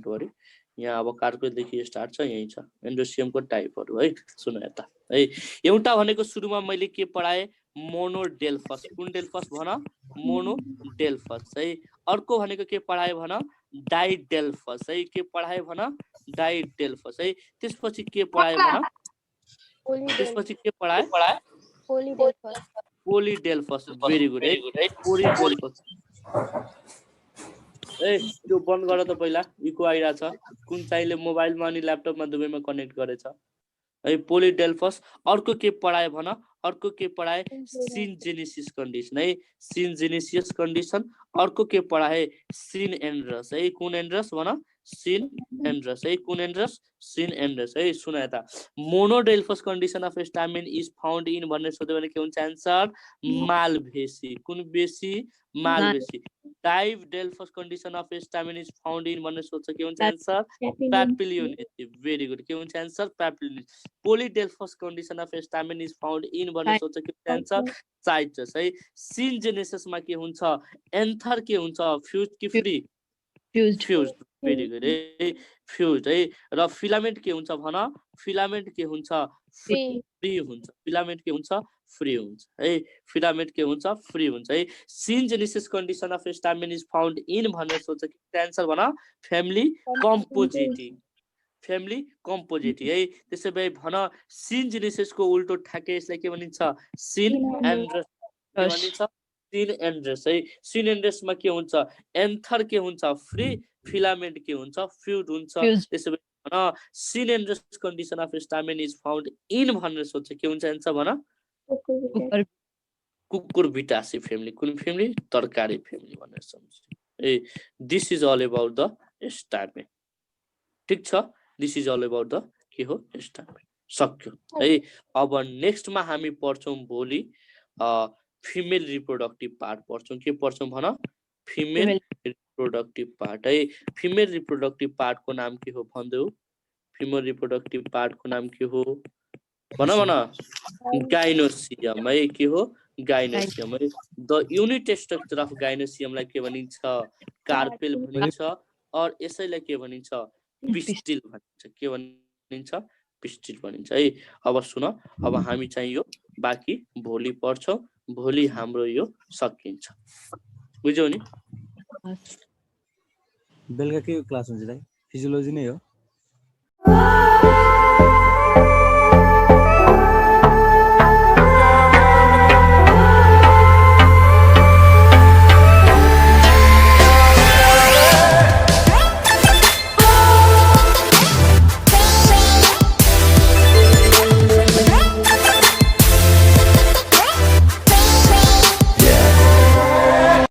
वरी यहाँ अब कार्कोदेखि स्टार्ट छ यही छ एन्डोसियमको टाइपहरू है। सुन यता है एउटा भनेको सुरुमा मैले के पढाएँ मोनोडेल्फस। कुन डेल्फस भन मोनोडेल्फस है। अर्को भनेको के पढाएँ भन डाइडेल्फस है। के पढाएँ भन डाइडेल्फस है। त्यसपछि के पढाएँ भन त्यसपछि के पढाएँ पोलिडेल्फस। भेरी गुड है पोलिडेल्फस ए त्यो बन्द गर त पहिला इको आइरहेछ। कुन चाहिँले मोबाइलमा अनि ल्यापटपमा दुवैमा कनेक्ट गरेछ है पोलिडेल्फस। अर्को के पढाए भन अर्को के पढाए सिन जेनेसिस कन्डिसन है सिन जेनेसिस कन्डिसन। अर्को के पढाए सिन एन्ड्रस है। कुन एन्ड्रस भन सिन एन्ड्रस है। कुन एन्ड्रस सिन एन्ड्रस है। सुन यता monadelphous condition of stamen is found in भन्ने सोध्यो भने के हुन्छ एन्सर मालभेसी। कुन बेसी malvaceae. Diadelphous condition of stamen is found in भन्ने सोध्छ के हुन्छ एन्सर प्यापिलियोनेसी। भेरी गुड के हुन्छ answer papilionaceae. Polyadelphous condition of stamen is found in भन्ने सोध्छ के हुन्छ एन्सर साइटस है। सिन जेनेसिसमा के हुन्छ एन्थर के हुन्छ फ्युज कि फ्री फ्युज। भेरी गुड है फ्युज है। र फिलामेन्ट के हुन्छ भन फिलामेन्ट के हुन्छ फ्री हुन्छ। फिलामेन्ट के हुन्छ फ्री हुन्छ है। फिलामेन्ट के हुन्छ फ्री हुन्छ है। Scene genesis condition of stamen is found in भनेर सोध्छ के एन्सर भन फ्यामिली कम्पोजिटी फ्यामिली कम्पोजिटी है। त्यसै भए भन सिन जेनेसिसको उल्टो ठ्याक्कै यसलाई के भनिन्छ सिन एन्ड्रस के भनिन्छ सिन एन्ड्रस है। सिन एन्ड्रसमा के हुन्छ एन्थर के हुन्छ फ्री फिलामेन्ट के हुन्छ फ्युज हुन्छ। त्यसै भए भन synandrous condition of stamen is found in भनेर सोध्छ के हुन्छ एन्सर भन कुकुर बिटासी फ्यामिली। कुन फ्यामिली तरकारी फ्यामिली भनेर सम्झ ए। This is all about the stamen. ठिक छ this is all about the के हो स्टामिन सक्यो है। अब नेक्स्टमा हामी पढ्छौँ भोलि फिमेल रिप्रोडक्टिभ पार्ट पढ्छौँ। के पढ्छौँ भन फिमेल रिप्रोडक्टिभ पार्ट है। फिमेल रिप्रोडक्टिभ पार्टको नाम के हो भन्देऊ। फिमेल रिप्रोडक्टिभ पार्टको नाम के हो भन गाइनोसियम है। के हो गाइनोसियम है। द युनिट स्ट्रक्चर अफ गाइनोसियमलाई के भनिन्छ कार्पेल भनिन्छ और यसैलाई के भनिन्छ पिस्टिल भनिन्छ। के भनिन्छ पिस्टिल भनिन्छ है। अब सुन अब हामी चाहिँ यो बाँकी भोलि पढ्छौँ। भोलि हाम्रो यो सकिन्छ बुझ्यौ नि। बेलुका के क्लास हुन्छ फिजियोलोजी नै हो।